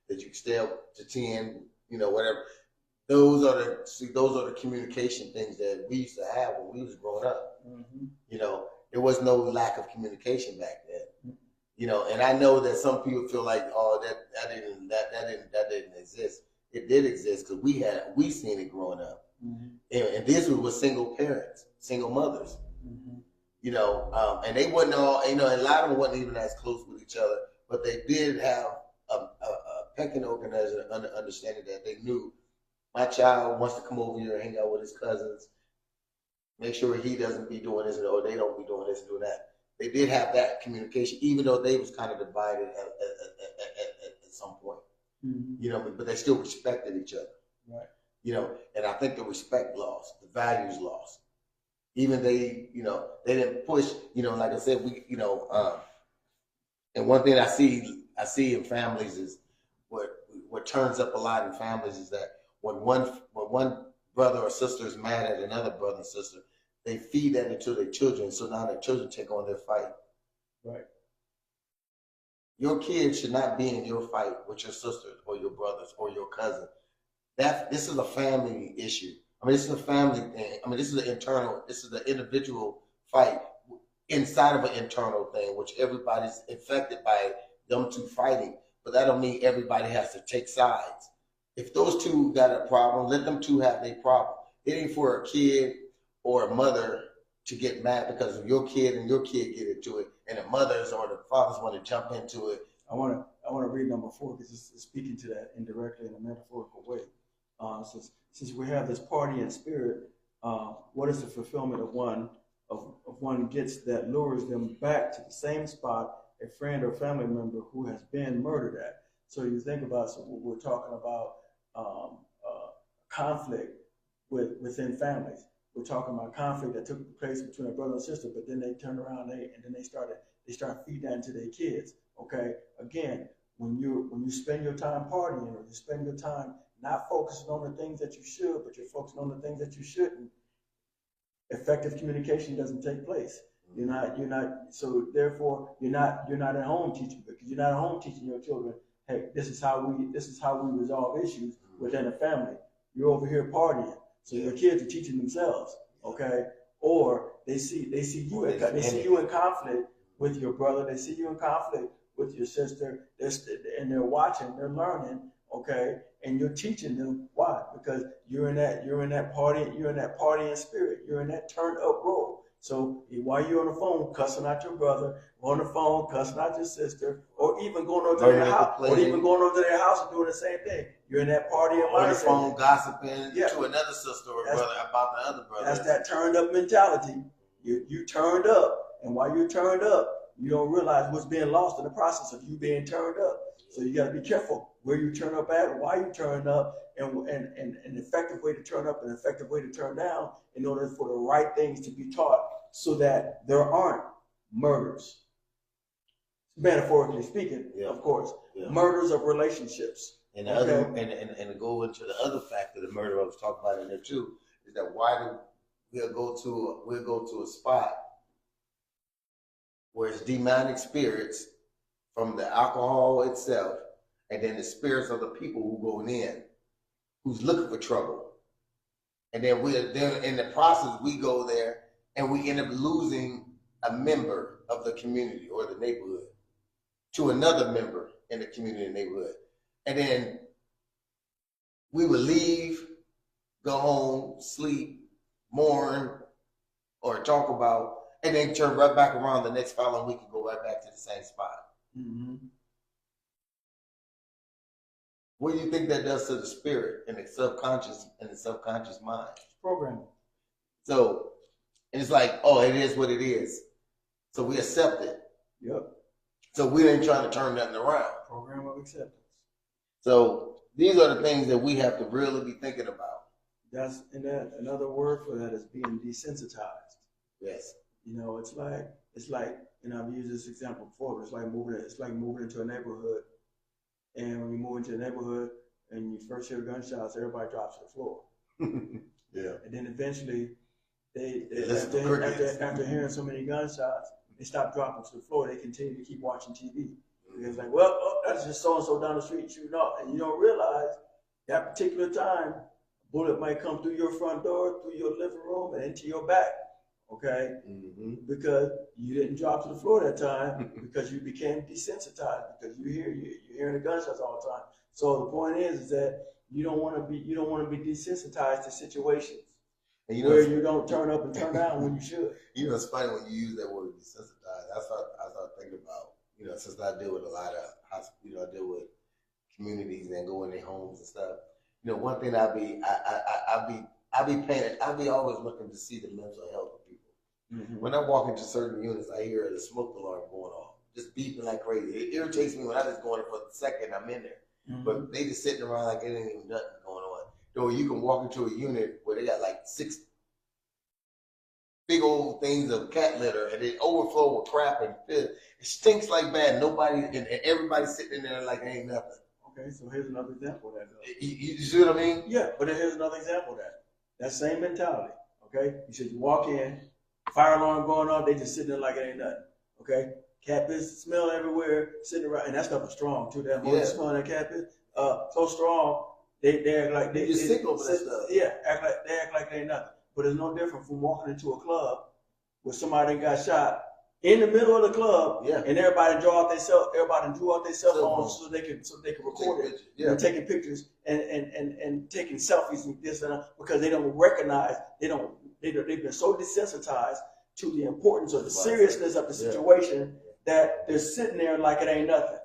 that you can stay up to 10, whatever. Those are the communication things that we used to have when we was growing up. Mm-hmm. There was no lack of communication back then. Mm-hmm. And I know that some people feel like, oh, that didn't exist. It did exist because we seen it growing up. Mm-hmm. And this was with single parents, single mothers. Mm-hmm. And they wasn't all, and a lot of them wasn't even as close with each other, but they did have a pecking order as an understanding that they knew my child wants to come over here and hang out with his cousins, make sure he doesn't be doing this or they don't be doing this and doing that. They did have that communication, even though they was kind of divided at some point. Mm-hmm. But they still respected each other. Right. And I think the respect lost, the values lost. Even they didn't push, like I said, and one thing I see in families is what turns up a lot in families is that when one brother or sister is mad at another brother and sister, they feed that into their children, so now their children take on their fight. Right. Your kids should not be in your fight with your sisters or your brothers or your cousin. This is a family issue. This is a family thing. This is the individual fight inside of an internal thing, which everybody's affected by them two fighting. But that don't mean everybody has to take sides. If those two got a problem, let them two have their problem. It ain't for a kid or a mother to get mad because of your kid and your kid get into it, and the mothers or the fathers want to jump into it. I want to read number 4 because it's speaking to that indirectly in a metaphorical way. Since we have this party in spirit, what is the fulfillment of one gets that lures them back to the same spot a friend or family member who has been murdered at? So you think about, we're talking about conflict within families. We're talking about conflict that took place between a brother and sister, but then they turned around and they start feeding that into their kids. Okay, again, when you spend your time partying or you spend your time not focusing on the things that you should, but you're focusing on the things that you shouldn't, effective communication doesn't take place. You're not. So therefore, you're not at home teaching, because you're not at home teaching your children, hey, this is how we resolve issues within a family. You're over here partying, so your kids are teaching themselves. Okay, or they see you in conflict with your brother. They see you in conflict with your sister. And they're watching. They're learning. Okay, and you're teaching them. Why? Because you're in that partying spirit. You're in that turned up role. So while you're on the phone cussing out your brother, on the phone cussing out your sister, or even going over to their house, and doing the same thing, you're in that party environment. On the phone gossiping to another sister or brother about the other brother. That's that turned up mentality. You turned up, and while you're turned up, you don't realize what's being lost in the process of you being turned up. So you got to be careful where you turn up at, why you turn up, and an effective way to turn up and an effective way to turn down in order for the right things to be taught, so that there aren't murders. Metaphorically speaking, of course, murders of relationships. And to go into the other factor, the murder I was talking about in there too, is that why do we'll go to a spot where it's demonic spirits from the alcohol itself, and then the spirits of the people who go in, who's looking for trouble, and then in the process we go there and we end up losing a member of the community or the neighborhood to another member in the community and neighborhood, and then we would leave, go home, sleep, mourn, or talk about, and then turn right back around the next following week and go right back to the same spot. Mm-hmm. What do you think that does to the spirit and the subconscious mind? Programming. So, and it's like, oh, it is what it is. So we accept it. Yep. So we ain't trying to turn nothing around. Program of acceptance. So these are the things that we have to really be thinking about. Another word for that is being desensitized. Yes. You know, it's like, and I've used this example before, but it's like moving into a neighborhood. And when you move into a neighborhood and you first hear gunshots, everybody drops to the floor. Yeah. And then eventually After after hearing so many gunshots, they stop dropping to the floor. They continue to keep watching TV. It's like, well, that's just so-and-so down the street shooting off. And you don't realize that particular time, a bullet might come through your front door, through your living room, and into your back. Okay? Mm-hmm. Because you didn't drop to the floor that time, because you became desensitized, because you're hearing the gunshots all the time. So the point is that you don't want to be desensitized to situations where you don't turn up and turn down when you should. You know, it's funny when you use that word desensitized. I start thinking about, you know, since I deal with a lot of I deal with communities and go in their homes and stuff. You know, one thing I be always looking to see the mental health of people. Mm-hmm. When I walk into certain units, I hear the smoke alarm going off, just beeping like crazy. It irritates me when I just go in for a second, I'm in there. Mm-hmm. But they just sitting around like there ain't even nothing going on. Though you can walk into a unit where they got like 6 big old things of cat litter and it overflow with crap and it stinks like bad. Nobody and everybody's sitting in there like it ain't nothing. Okay, so here's another example of that. You see what I mean? Yeah, but here's another example of that. That same mentality. Okay, you said you walk in, fire alarm going off, they just sitting there like it ain't nothing. Okay, cat piss smell everywhere, sitting around, and that stuff is strong too. That smell that cat piss, so strong. They act like they just sick over that stuff. Yeah, they act like they ain't nothing. But it's no different from walking into a club where somebody got shot in the middle of the club, and everybody drew out their cell phones so they can record it. Yeah. And taking pictures and taking selfies and this and that, because they don't recognize, they've been so desensitized to the importance or the seriousness of the situation that they're sitting there like it ain't nothing.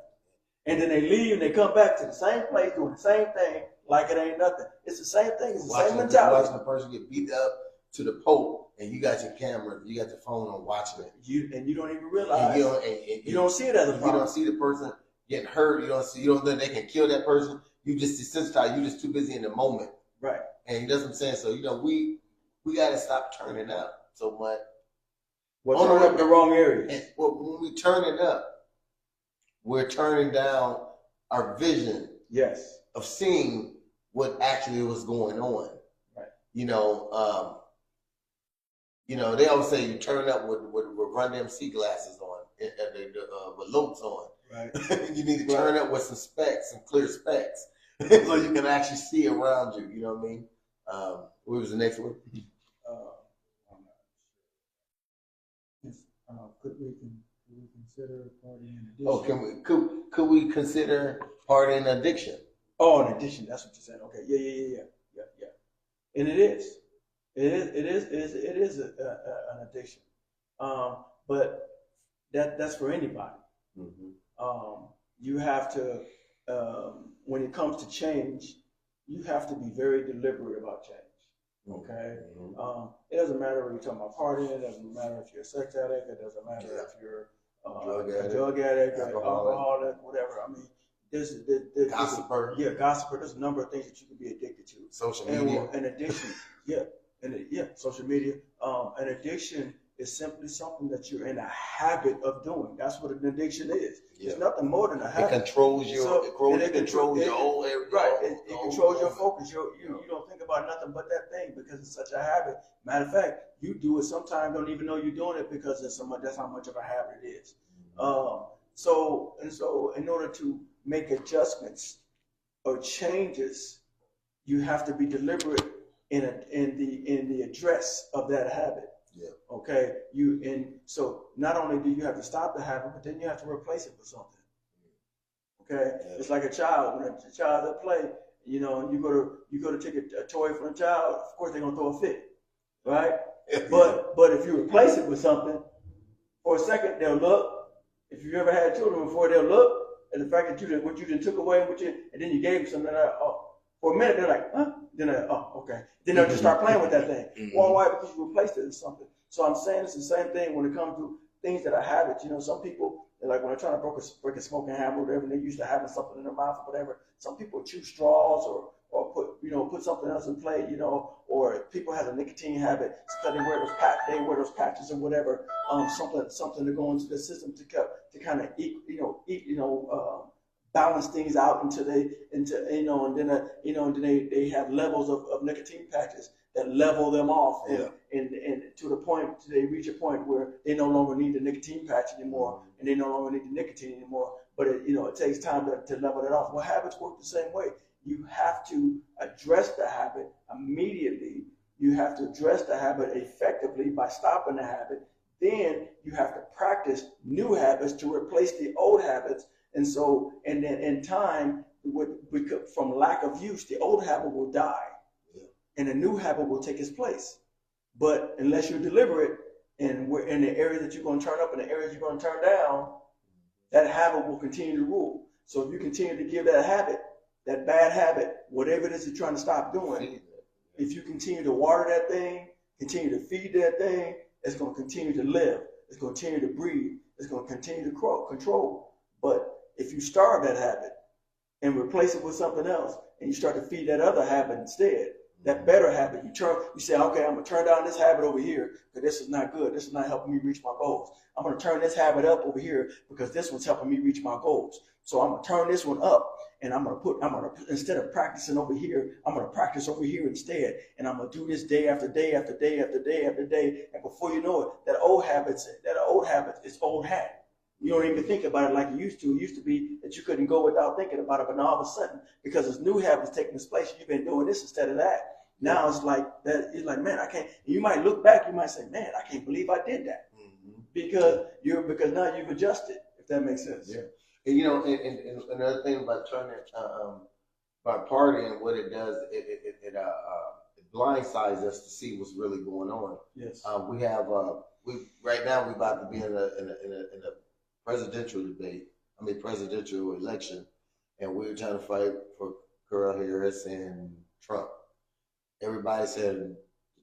And then they leave and they come back to the same place doing the same thing like it ain't nothing. It's the same thing. It's the same mentality. Watching the person get beat up to the Pope, and you got your camera, you got your phone on watching it. You don't even realize. You don't see it as a problem. You don't see the person getting hurt. You don't think they can kill that person. You just desensitized. You just too busy in the moment. Right. And that's what I'm saying. So we got to stop turning up so much. Well, turn up the wrong areas. And when we turn it up, we're turning down our vision. Yes. Of seeing what actually was going on. Right. They always say you turn up with Run DMC glasses on and with loads on. Right. You need to turn up with some specs, some clear specs, so you can actually see around you. You know what I mean? What was the next one? Could we consider party and addiction? Oh, could we consider party and addiction? Oh, an addiction. That's what you're saying. Okay. Yeah. And it is. It is an addiction. But that's for anybody. Mm-hmm. You have to, when it comes to change, you have to be very deliberate about change. Okay. Mm-hmm. It doesn't matter when you're talking about partying. It doesn't matter if you're a sex addict. It doesn't matter if you're a drug addict, alcoholic, whatever. I mean, there's gossiper. Gossiper. There's a number of things that you can be addicted to. Social media. An addiction. Social media. An addiction is simply something that you're in a habit of doing. That's what an addiction is. Yeah. It's nothing more than a habit. It controls your whole area. Right. It controls your focus. You don't think about about nothing but that thing because it's such a habit. Matter of fact, you do it sometimes, don't even know you're doing it because it's so much, that's how much of a habit it is. So in order to make adjustments or changes, you have to be deliberate in the address of that habit. Yeah. Okay. So not only do you have to stop the habit, but then you have to replace it with something. Okay. Yeah. It's like a child. When a child that play, you go to take a toy from a child. Of course, they're gonna throw a fit, right? But if you replace it with something, for a second they'll look. If you've ever had children before, they'll look at the fact that what you done took away, and then you gave them something. For a minute, they're like, huh? Then okay. Then they'll just start playing with that thing. Mm-hmm. Why? Because you replaced it with something. So I'm saying it's the same thing when it comes to things that are habits. Some people, like when they're trying to break a smoking habit or whatever, they're used to having something in their mouth or whatever. Some people chew straws or put something else in play, or people have a nicotine habit, so they wear those patches or whatever, something to go into the system to kind of balance things out and then they have levels of nicotine patches that level them off and to the point they reach a point where they no longer need the nicotine patch anymore and they no longer need the nicotine anymore. But it takes time to level that off. Well, habits work the same way. You have to address the habit immediately. You have to address the habit effectively by stopping the habit. Then you have to practice new habits to replace the old habits. And then in time, from lack of use, the old habit will die and a new habit will take its place. But unless you're deliberate and we're in the area that you're going to turn up and the areas you're going to turn down, that habit will continue to rule. So if you continue to give that habit, that bad habit, whatever it is you're trying to stop doing, if you continue to water that thing, continue to feed that thing, it's going to continue to live. It's going to continue to breathe. It's going to continue to control. But if you starve that habit and replace it with something else, and you start to feed that other habit instead, that better habit, you say, okay, I'm going to turn down this habit over here because this is not good. This is not helping me reach my goals. I'm going to turn this habit up over here because this one's helping me reach my goals. So I'm going to turn this one up, and I'm going to instead of practicing over here, I'm going to practice over here instead. And I'm going to do this day after day after day after day after day. And before you know it, that old habit is old hat. You don't even think about it like you used to. It used to be that you couldn't go without thinking about it, but now all of a sudden, because this new habit's taking its place, you've been doing this instead of that. Now it's like that. It's like, man, I can't. You might look back, you might say, man, I can't believe I did that, because now you've adjusted. If that makes sense. Yeah. And and another thing about turning by partying, what it does, it blindsides us to see what's really going on. Yes. Right now we about to be in a presidential election, and we're trying to fight for Kamala Harris and Trump. Everybody said the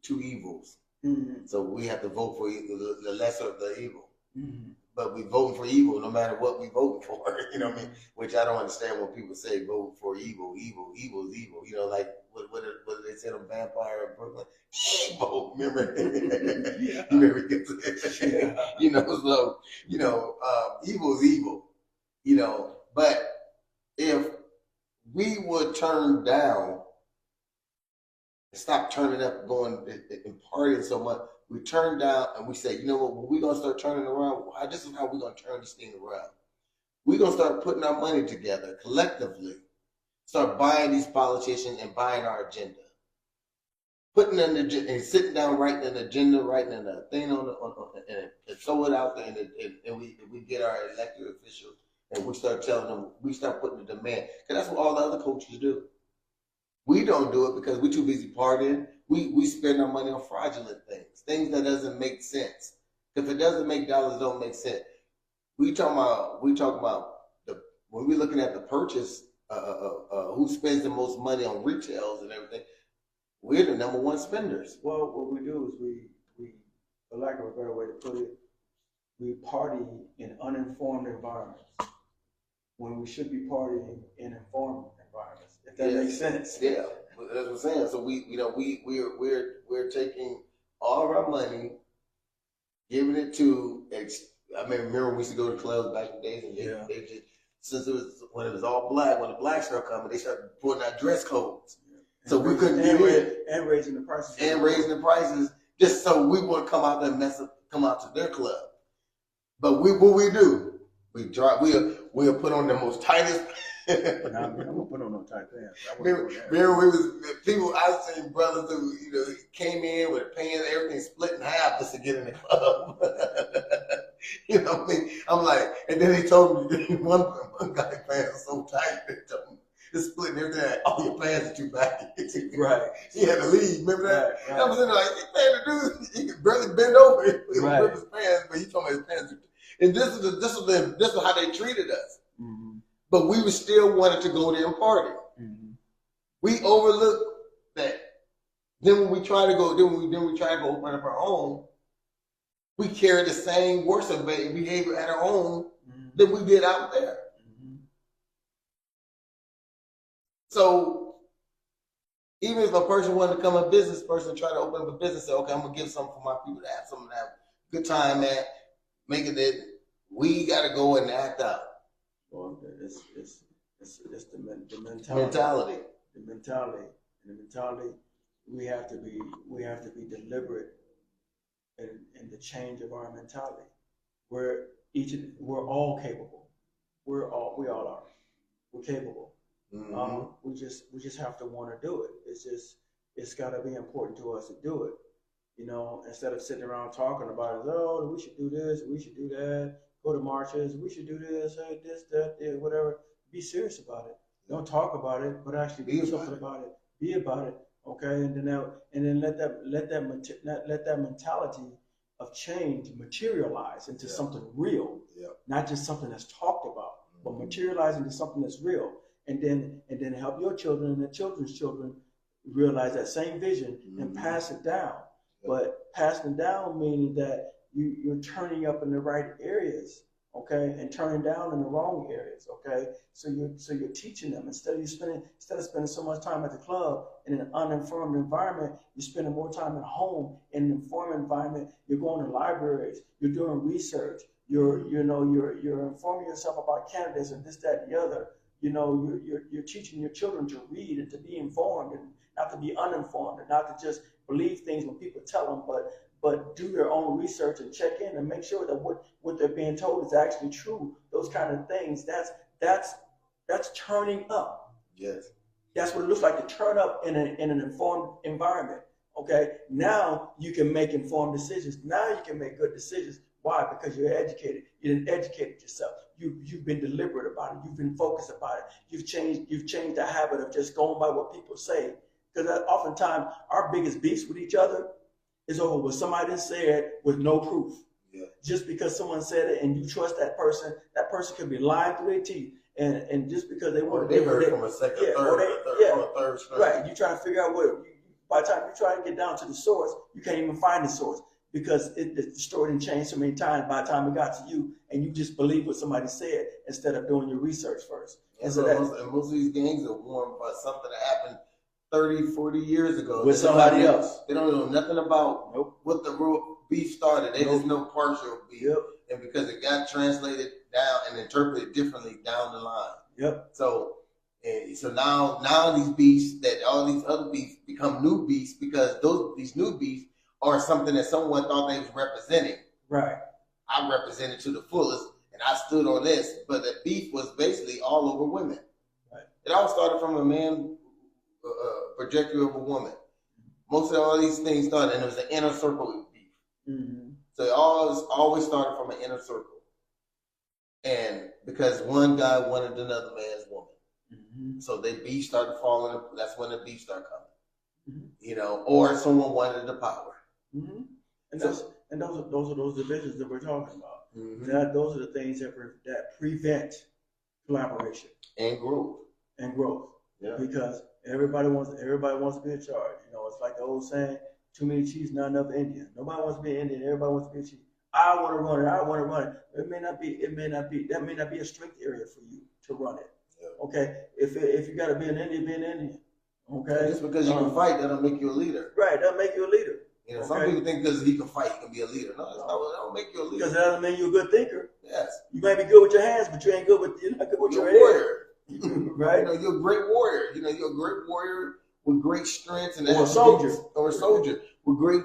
two evils. Mm-hmm. So we have to vote for the lesser of the evil. Mm-hmm. But we voting for evil no matter what we voting for. You know what I mean? Which I don't understand when people say vote for evil. Evil is evil. Like what did they say on Vampire in Brooklyn? Evil, remember? Yeah. You remember? Yeah. Evil is evil. But if we would turn down and stop turning up, going and partying so much, we turn down and we say, you know what, when we're going to start turning around, this is how we're going to turn this thing around. We're going to start putting our money together collectively, start buying these politicians and buying our agenda. Putting in and sitting down, writing an agenda, writing a thing on and throw it out there, and we get our elected officials and we start telling them, we start putting a demand, because that's what all the other coaches do. We don't do it because we're too busy partying. We spend our money on fraudulent things that doesn't make sense. If it doesn't make dollars, it don't make sense. We talk about when we're looking at the purchase, who spends the most money on retails and everything. We're the number one spenders. Well, what we do is we, for lack of a better way to put it, we party in uninformed environments when we should be partying in informed environments. If that makes sense. Yeah, that's what I'm saying. So we're taking all of our money, giving it to. Remember we used to go to clubs back in the days, and they just, since when it was all black, when the blacks started coming, they started putting out dress codes. So we couldn't get in. And raising the prices. And raising the prices just so we wouldn't come out there and come out to their club. But what we do, we'll put on the most tightest. Nah, man, I'm gonna put on no tight pants. People I've seen brothers who came in with pants, everything split in half just to get in the club. You know what I mean? I'm like, and then he told me one guy pants so tight that it's splitting everything. Oh, your pants are too baggy. Right. He had to leave. Remember that? Right. I was in there like, man, the dude, he could barely bend over. He Right. rip his pants, but he told me his pants. And this is how they treated us. Mm-hmm. But we still wanted to go there and party. Mm-hmm. We overlooked that. Then when we try to go, we try to go open up our own. We carry the same worse behavior at our own than we did out there. Mm-hmm. So even if a person wanted to become a business person, try to open up a business, say, okay, I'm gonna give something for my people to have something to have a good time at, making it. We got to go and act out. Well, it's the mentality. The mentality. We have to be deliberate in the change of our mentality. We're all capable. We all are. We're capable. Mm-hmm. We just have to want to do it. It's got to be important to us to do it. Instead of sitting around talking about it, oh, we should do this, we should do that, go to marches, we should do this, this, that, whatever. Be serious about it. Don't talk about it, but actually do something about it. Be about it, okay? And then let that mentality of change materialize into something real, not just something that's talked about, but materialize into something that's real. And then help your children and their children's children realize that same vision and pass it down. But passing down meaning that you're turning up in the right areas, okay, and turning down in the wrong areas, okay. So you're teaching them instead of spending so much time at the club in an uninformed environment. You're spending more time at home in an informed environment. You're going to libraries. You're doing research. You're informing yourself about candidates and this, that, and the other. You're teaching your children to read and to be informed and not to be uninformed and not to just believe things when people tell them, but do their own research and check in and make sure that what they're being told is actually true. Those kind of things. That's turning up. Yes. That's what it looks like to turn up in an informed environment. Okay. Now you can make informed decisions. Now you can make good decisions. Why? Because you're educated. You didn't educate yourself. You've been deliberate about it. You've been focused about it. You've changed the habit of just going by what people say. Because oftentimes our biggest beefs with each other is over what somebody said with no proof. Yeah. Just because someone said it and you trust that person could be lying through their teeth. And just because they want to, they heard from a second, third strike. Right. You try to figure out by the time you try to get down to the source, you can't even find the source because the story didn't change so many times by the time it got to you, and you just believe what somebody said instead of doing your research first. And most of these gangs are warned about something that happened 30, 40 years ago. With somebody else. They don't know nothing about what the real beef started. They just know partial beef. Yep. And because it got translated down and interpreted differently down the line. Yep. So now these beefs, that all these other beefs become new beefs because these new beefs are something that someone thought they was representing. Right. I represented to the fullest and I stood on this, but the beef was basically all over women. Right. It all started from a man trajectory of a woman. Most of all these things started, and it was an inner circle beef. Mm-hmm. So it always started from an inner circle. And because one guy wanted another man's woman. Mm-hmm. So the beef started falling, that's when the beef started coming. Mm-hmm. Or someone wanted the power. Mm-hmm. And those are those divisions that we're talking about. Mm-hmm. Those are the things that prevent collaboration and growth. Yeah. Because everybody wants to be in charge. It's like the old saying, too many chiefs, not enough Indian. Nobody wants to be an Indian, everybody wants to be a chief. I want to run it. It may not be a strength area for you to run it. Yeah. Okay. If you gotta be an Indian, be an Indian. Okay. Just because you can fight, that'll make you a leader. Right, that'll make you a leader. Some people think because he can fight, he can be a leader. No, that don't make you a leader. Because that doesn't mean you're a good thinker. Yes. You might be good with your hands, but you're not good with your head. Warrior. Right? You're a great warrior. You're a great warrior with great strengths and Or a attributes, soldier. or a soldier with great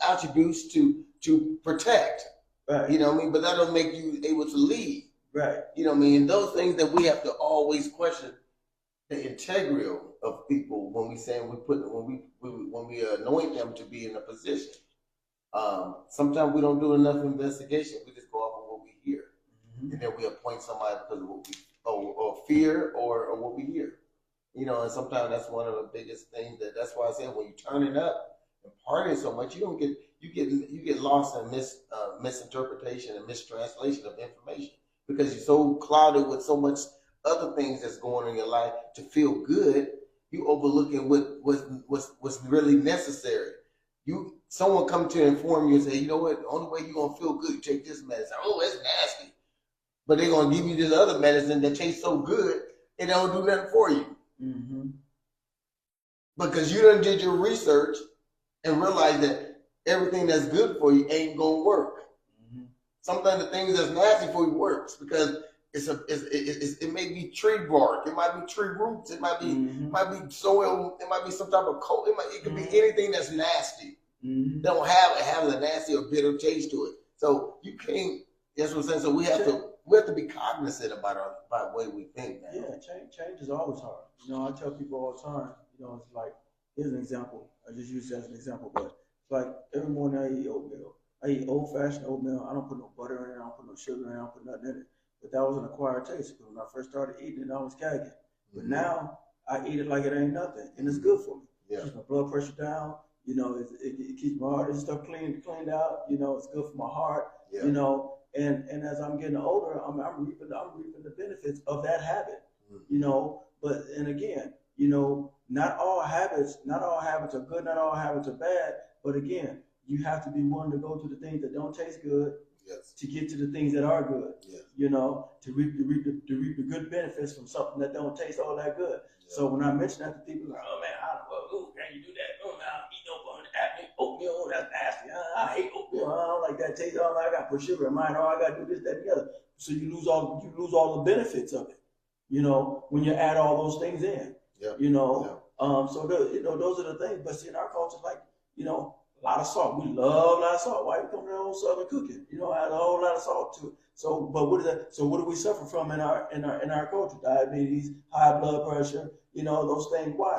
attributes to protect. Right. You know what I mean? But that don't make you able to lead. Right. You know what I mean? And those things that we have to always question the integrity of people when we say when we anoint them to be in a position. Sometimes we don't do enough investigation. We just go off of what we hear, and then we appoint somebody because of what we or fear or what we hear. You know, and sometimes that's one of the biggest things. That's why I said when you turn it up and partying so much, you get lost in misinterpretation and mistranslation of information because you're so clouded with so much other things that's going on in your life to feel good. You overlooking what's really necessary. Someone come to inform you and say, you know what, the only way you're gonna feel good, you take this medicine. Oh, it's nasty. But they're gonna give you this other medicine that tastes so good, it don't do nothing for you. Mm-hmm. Because you done did your research and realized that everything that's good for you ain't gonna work. Mm-hmm. Sometimes the things that's nasty for you works because it may be tree bark, it might be tree roots, it might be soil, it might be some type of coal, it could be anything that's nasty. Don't have a nasty or bitter taste to it. So you can't. That's what I'm saying. So we have to be cognizant about the way we think now. Yeah, change is always hard. You know, I tell people all the time. You know, it's like here's an example. I just use it as an example, but it's like every morning I eat oatmeal. I eat old-fashioned oatmeal. I don't put no butter in it. I don't put no sugar in it. I don't put nothing in it. But that was an acquired taste. Because when I first started eating it, I was gagging. But now I eat it like it ain't nothing, and it's good for me. Yeah. It keeps my blood pressure down. You know, it keeps my heart and stuff cleaned out. You know, it's good for my heart. Yeah. You know, and as I'm getting older, I'm reaping the benefits of that habit. You know, and again, you know, not all habits are good, not all habits are bad. But again, you have to be willing to go to the things that don't taste good. Yes. To get to the things that are good. Yes. You know, to reap the good benefits from something that don't taste all that good. Yes. So when I mention that to people, like, oh man, can you do that? Oh man, I eat no bun, oatmeal, that's nasty. I hate oatmeal. I don't like that taste. I got to put sugar in mine. I got to do this, that, and the other. So you lose all the benefits of it. You know, when you add all those things in. Yep. You know, so those are the things. But see, in our culture, like, you know, a lot of salt. We love a lot of salt. Why we come to old Southern cooking? You know, add a whole lot of salt to it. So, but what is that? So, what do we suffer from in our culture? Diabetes, high blood pressure. You know, those things. Why?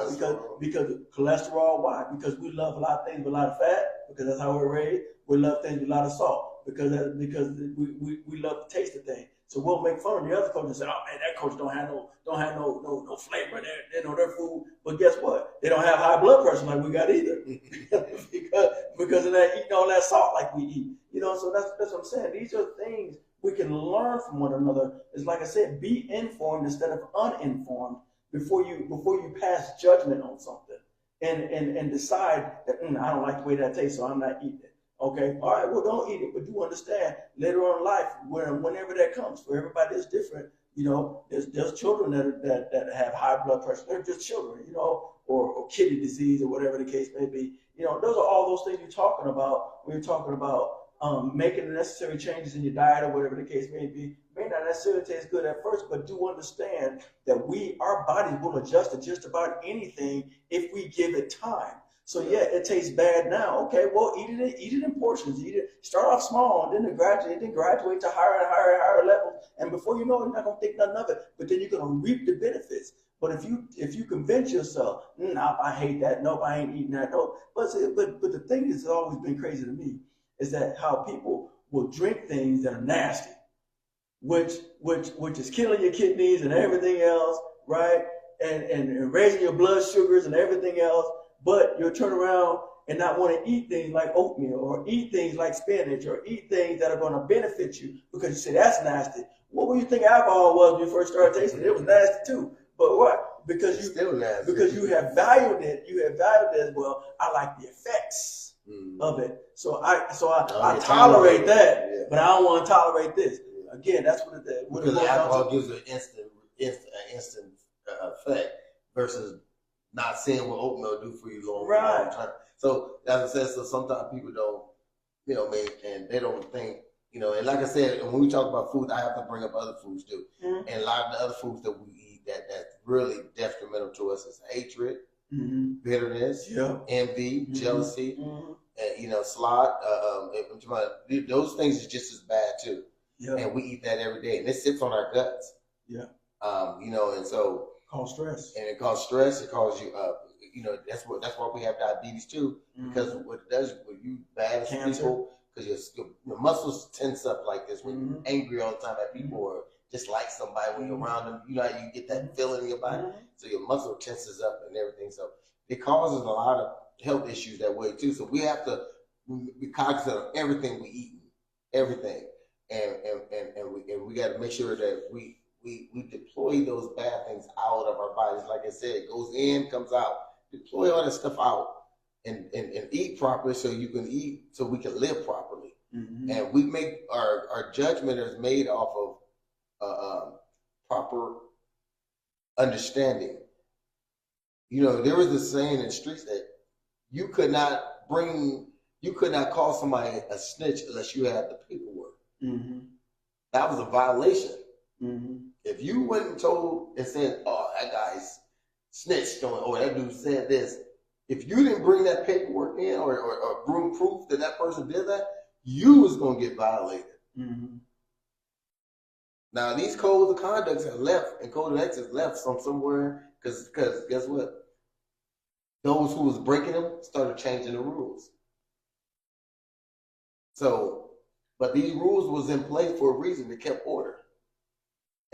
Because cholesterol. Why? Because we love a lot of things with a lot of fat. Because that's how we're raised. We love things with a lot of salt. Because we love the taste of things. So we'll make fun of the other culture and say, "Oh man, that culture don't have no flavor in their food." But guess what? They don't have high blood pressure like we got either, because of that eating all that salt like we eat. You know, so that's what I'm saying. These are things we can learn from one another. It's like I said, be informed instead of uninformed before you pass judgment on something and decide that I don't like the way that tastes, so I'm not eating it. Okay, all right, well, don't eat it, but you understand later on in life, whenever that comes, for everybody is different. You know, there's children that have high blood pressure. They're just children, you know, or kidney disease or whatever the case may be. You know, those are all those things you're talking about when you're talking about making the necessary changes in your diet or whatever the case may be. May not necessarily taste good at first, but do understand that our bodies will adjust to just about anything if we give it time. So yeah, it tastes bad now. Okay, well, eat it in portions. Eat it. Start off small, and then graduate to higher and higher levels. And before you know it, you're not gonna think nothing of it. But then you're gonna reap the benefits. But if you convince yourself, I hate that. Nope, I ain't eating that. Nope. But the thing that's always been crazy to me is that how people will drink things that are nasty, which is killing your kidneys and everything else, right? And raising your blood sugars and everything else. But you'll turn around and not want to eat things like oatmeal or eat things like spinach or eat things that are going to benefit you because you say that's nasty. What were you think alcohol was when you first started tasting it? It was nasty too. But what? Because you have valued it. You have valued it as well. I like the effects of it. So I tolerate that, but I don't want to tolerate this. Again, that's what because alcohol gives an instant effect versus not seeing what oatmeal do for you long time. So as I said, so sometimes people don't, you know, and they don't think, you know, and like I said, when we talk about food, I have to bring up other foods too. And a lot of the other foods that we eat that's really detrimental to us is hatred, bitterness, Yep. envy, jealousy, sloth. Those things are just as bad too. Yep. And we eat that every day, and it sits on our guts. Yeah. And so cause stress. And it causes stress. It causes you that's why we have diabetes too, because what it does when you bad as people, because your muscles tense up like this when you're angry all the time at people or just like somebody when you're around them. You know how you get that feeling in your body, so your muscle tenses up and everything. So it causes a lot of health issues that way too. So we have to be cognizant of everything we eat, everything, and we got to make sure that we deploy those bad things out of our bodies. Like I said, it goes in, comes out. Deploy all that stuff out and eat properly so you can eat, so we can live properly. And we make our judgment is made off of proper understanding. There was this saying in the streets that you could not call somebody a snitch unless you had the paperwork. That was a violation. If you went and told and said, "Oh, that guy's snitched on," or that dude said this, if you didn't bring that paperwork in or bring proof that that person did that, you was gonna get violated. Now these codes of conduct have left, and code of ethics has left from somewhere because guess what? Those who was breaking them started changing the rules. So, but these rules was in place for a reason. They kept order.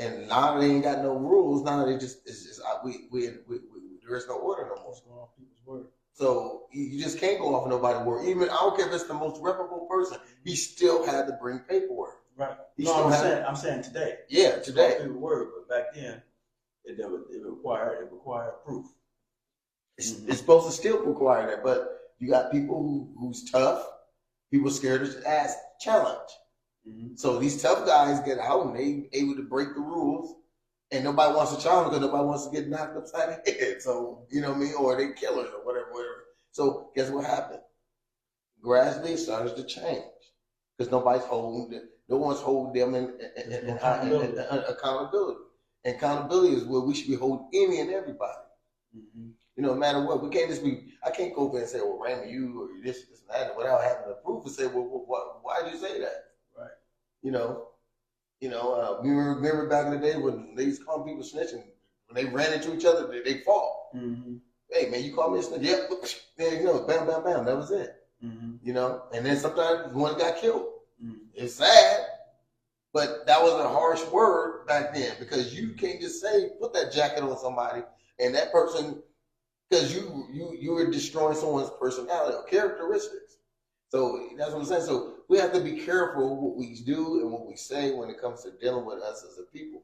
And now they ain't got no rules. Now they just there is no order no more. Go off people's word. So you just can't go off nobody's word. Even I don't care if it's the most reputable person, he still had to bring paperwork. Right. I'm saying today. Yeah, today. People's word, but back then it required proof. It's supposed to still require that, but you got people who's tough. People scared to ask challenge. So these tough guys get out and they able to break the rules, and nobody wants to challenge because nobody wants to get knocked upside the head. So you know what I mean, or they killers or whatever. So guess what happened? Gradually it started to change because no one's holding them in accountability. And accountability is where we should be holding any and everybody. No matter what, we can't just be. I can't go over and say, "Well, Raymond, you or this and that," without having the proof and say, "Well, why did you say that?" Right. We remember back in the day when they used to call people snitching. When they ran into each other, they fought. Hey, man, you call me a snitch? Yep. Bam, bam, bam. That was it. And then sometimes one got killed. It's sad, but that was a harsh word back then because you can't just say put that jacket on somebody and that person, because you were destroying someone's personality or characteristics. So that's what I'm saying. So we have to be careful what we do and what we say when it comes to dealing with us as a people.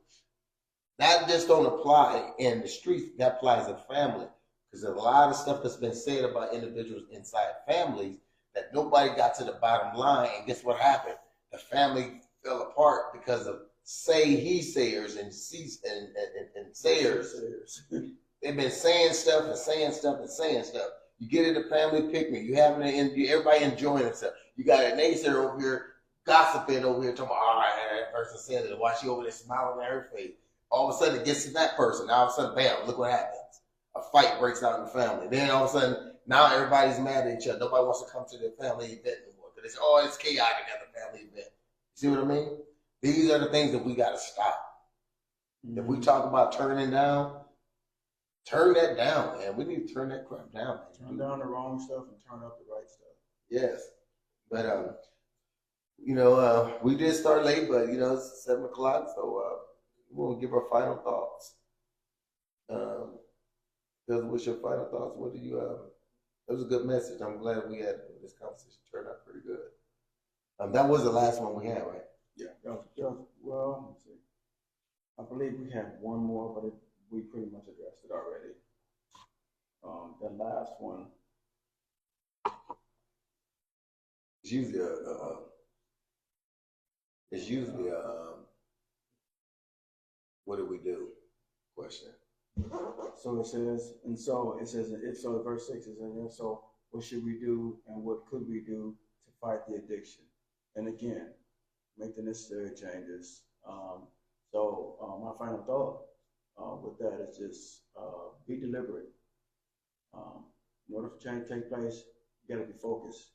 That just don't apply in the streets. That applies in family. Because there's a lot of stuff that's been said about individuals inside families that nobody got to the bottom line. And guess what happened? The family fell apart because of he sayers and sayers. They've been saying stuff and saying stuff and saying stuff. You get in a family picnic, you having everybody enjoying themselves. You got a naysayer over here gossiping over here, talking about, "Oh, that person said it." Why she over there smiling at her face? All of a sudden, it gets to that person. Now, all of a sudden, bam! Look what happens. A fight breaks out in the family. Then all of a sudden, now everybody's mad at each other. Nobody wants to come to the family event anymore because they say, "Oh, it's chaotic at the family event." See what I mean? These are the things that we got to stop. If we talk about turning down. Turn that down, man. We need to turn that crap down. Man. Turn down the wrong stuff and turn up the right stuff. Yes, but we did start late, but it's 7:00, so we'll give our final thoughts. What's your final thoughts? What do you? That was a good message. I'm glad we had this conversation. Turned out pretty good. That was the last one we had, right? Yeah. Well, let's see. I believe we had one more, but we pretty much addressed it already. The last one. It's usually what do we do? Question. So it says, so verse 6 is in there. So what should we do and what could we do to fight the addiction? And again, make the necessary changes. My final thought with that is just be deliberate. In order for change to take place, you got to be focused.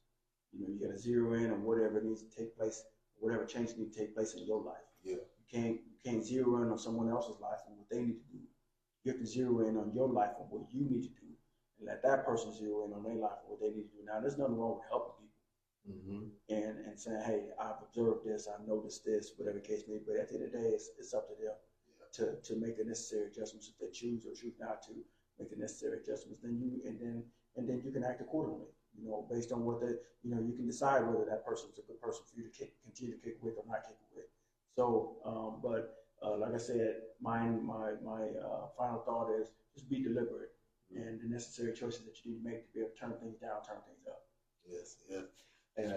You know, you got to zero in on whatever needs to take place, whatever change needs to take place in your life. Yeah. You can't zero in on someone else's life and what they need to do. You have to zero in on your life and what you need to do, and let that person zero in on their life and what they need to do. Now, there's nothing wrong with helping people and saying, hey, I've observed this, I've noticed this, whatever the case may be. But at the end of the day, it's up to them to make the necessary adjustments if they choose or choose not to make the necessary adjustments. Then you can act accordingly. You know, based on what you can decide whether that person is a good person for you to continue to kick with or not kick with. So, like I said, my final thought is just be deliberate and the necessary choices that you need to make to be able to turn things down, turn things up. Yes, yes. And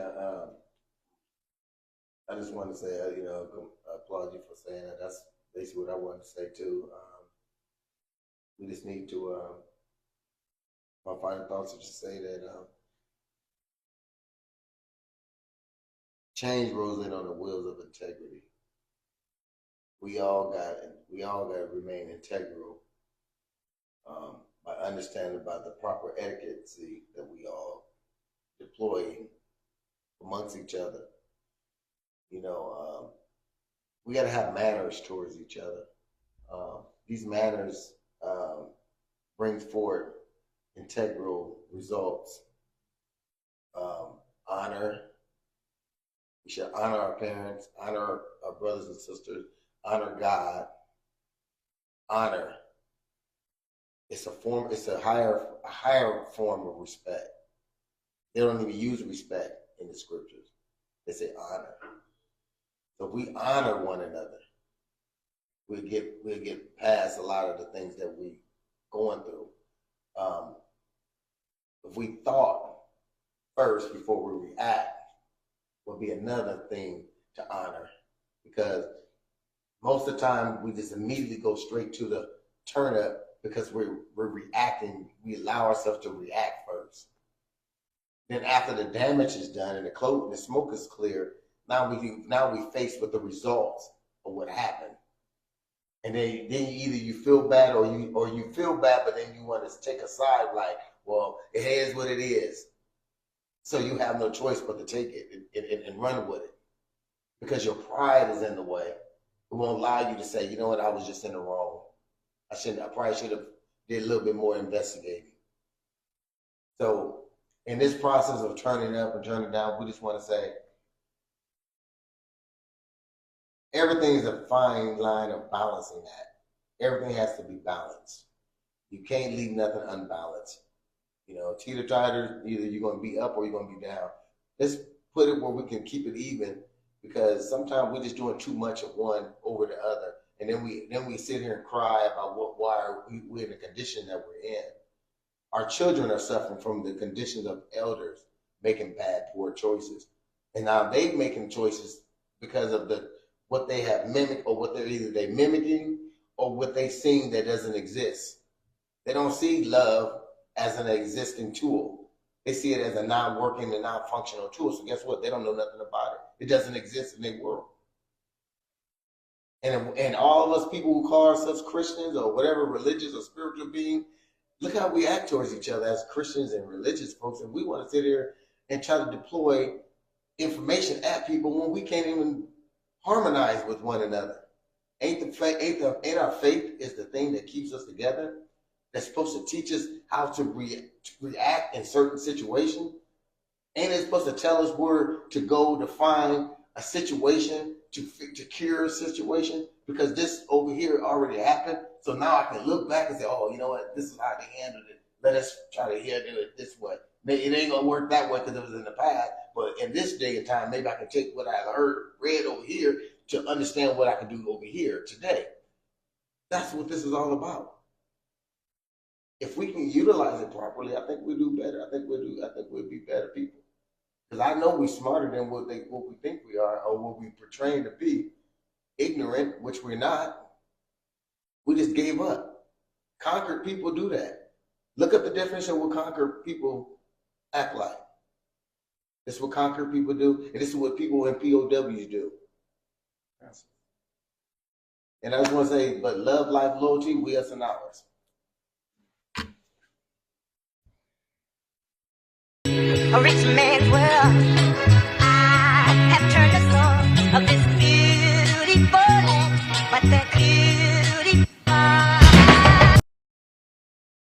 I just want to say, applaud you for saying that. That's basically what I wanted to say too. We just need to. My final thoughts are to say that change rolls in on the wheels of integrity. We all got to remain integral by understanding about the proper etiquette that we all deploy amongst each other. You know, we got to have manners towards each other. These manners bring forth integral results. Honor. We should honor our parents, honor our brothers and sisters, honor God. Honor. It's a higher form of respect. They don't even use respect in the scriptures. They say honor. So if we honor one another, we'll get past a lot of the things that we going through. If we thought first before we react, would be another thing to honor, because most of the time we just immediately go straight to the turn up because we're reacting. We allow ourselves to react first. Then after the damage is done and the smoke is clear, now we face with the results of what happened. And then either you feel bad or you feel bad, but then you want to take a side like, well, it is what it is. So you have no choice but to take it and run with it, because your pride is in the way. It won't allow you to say, you know what, I was just in the wrong. I probably should have did a little bit more investigating. So in this process of turning up and turning down, we just want to say everything is a fine line of balancing that. Everything has to be balanced. You can't leave nothing unbalanced. You know, teeter-totter, either you're going to be up or you're going to be down. Let's put it where we can keep it even, because sometimes we're just doing too much of one over the other. And then we sit here and cry about why we're in the condition that we're in. Our children are suffering from the conditions of elders making bad, poor choices. And now they're making choices because of what they have mimicked, or what they're mimicking, or what they're seeing that doesn't exist. They don't see love as an existing tool. They see it as a non-working and non-functional tool. So guess what? They don't know nothing about it. It doesn't exist in their world. And all of us people who call ourselves Christians or whatever religious or spiritual being, look how we act towards each other as Christians and religious folks. And we want to sit here and try to deploy information at people when we can't even harmonize with one another. Ain't our faith is the thing that keeps us together? That's supposed to teach us how to react in certain situations. Ain't it supposed to tell us where to go to find a situation to cure a situation? Because this over here already happened. So now I can look back and say, oh, you know what? This is how they handled it. Let us try to handle it this way. Maybe it ain't going to work that way because it was in the past. But in this day and time, maybe I can take what I read over here to understand what I can do over here today. That's what this is all about. If we can utilize it properly, I think we'll do better. I think we'll be better people. Because I know we're smarter than what we think we are, or what we portray to be. Ignorant, which we're not. We just gave up. Conquered people do that. Look up the definition of what conquered people act like. This is what conquered people do, and this is what people in POWs do. And I just want to say, but love, life, loyalty, we us and ours. a rich man's world. I have turned the soul of this beautiful land, but the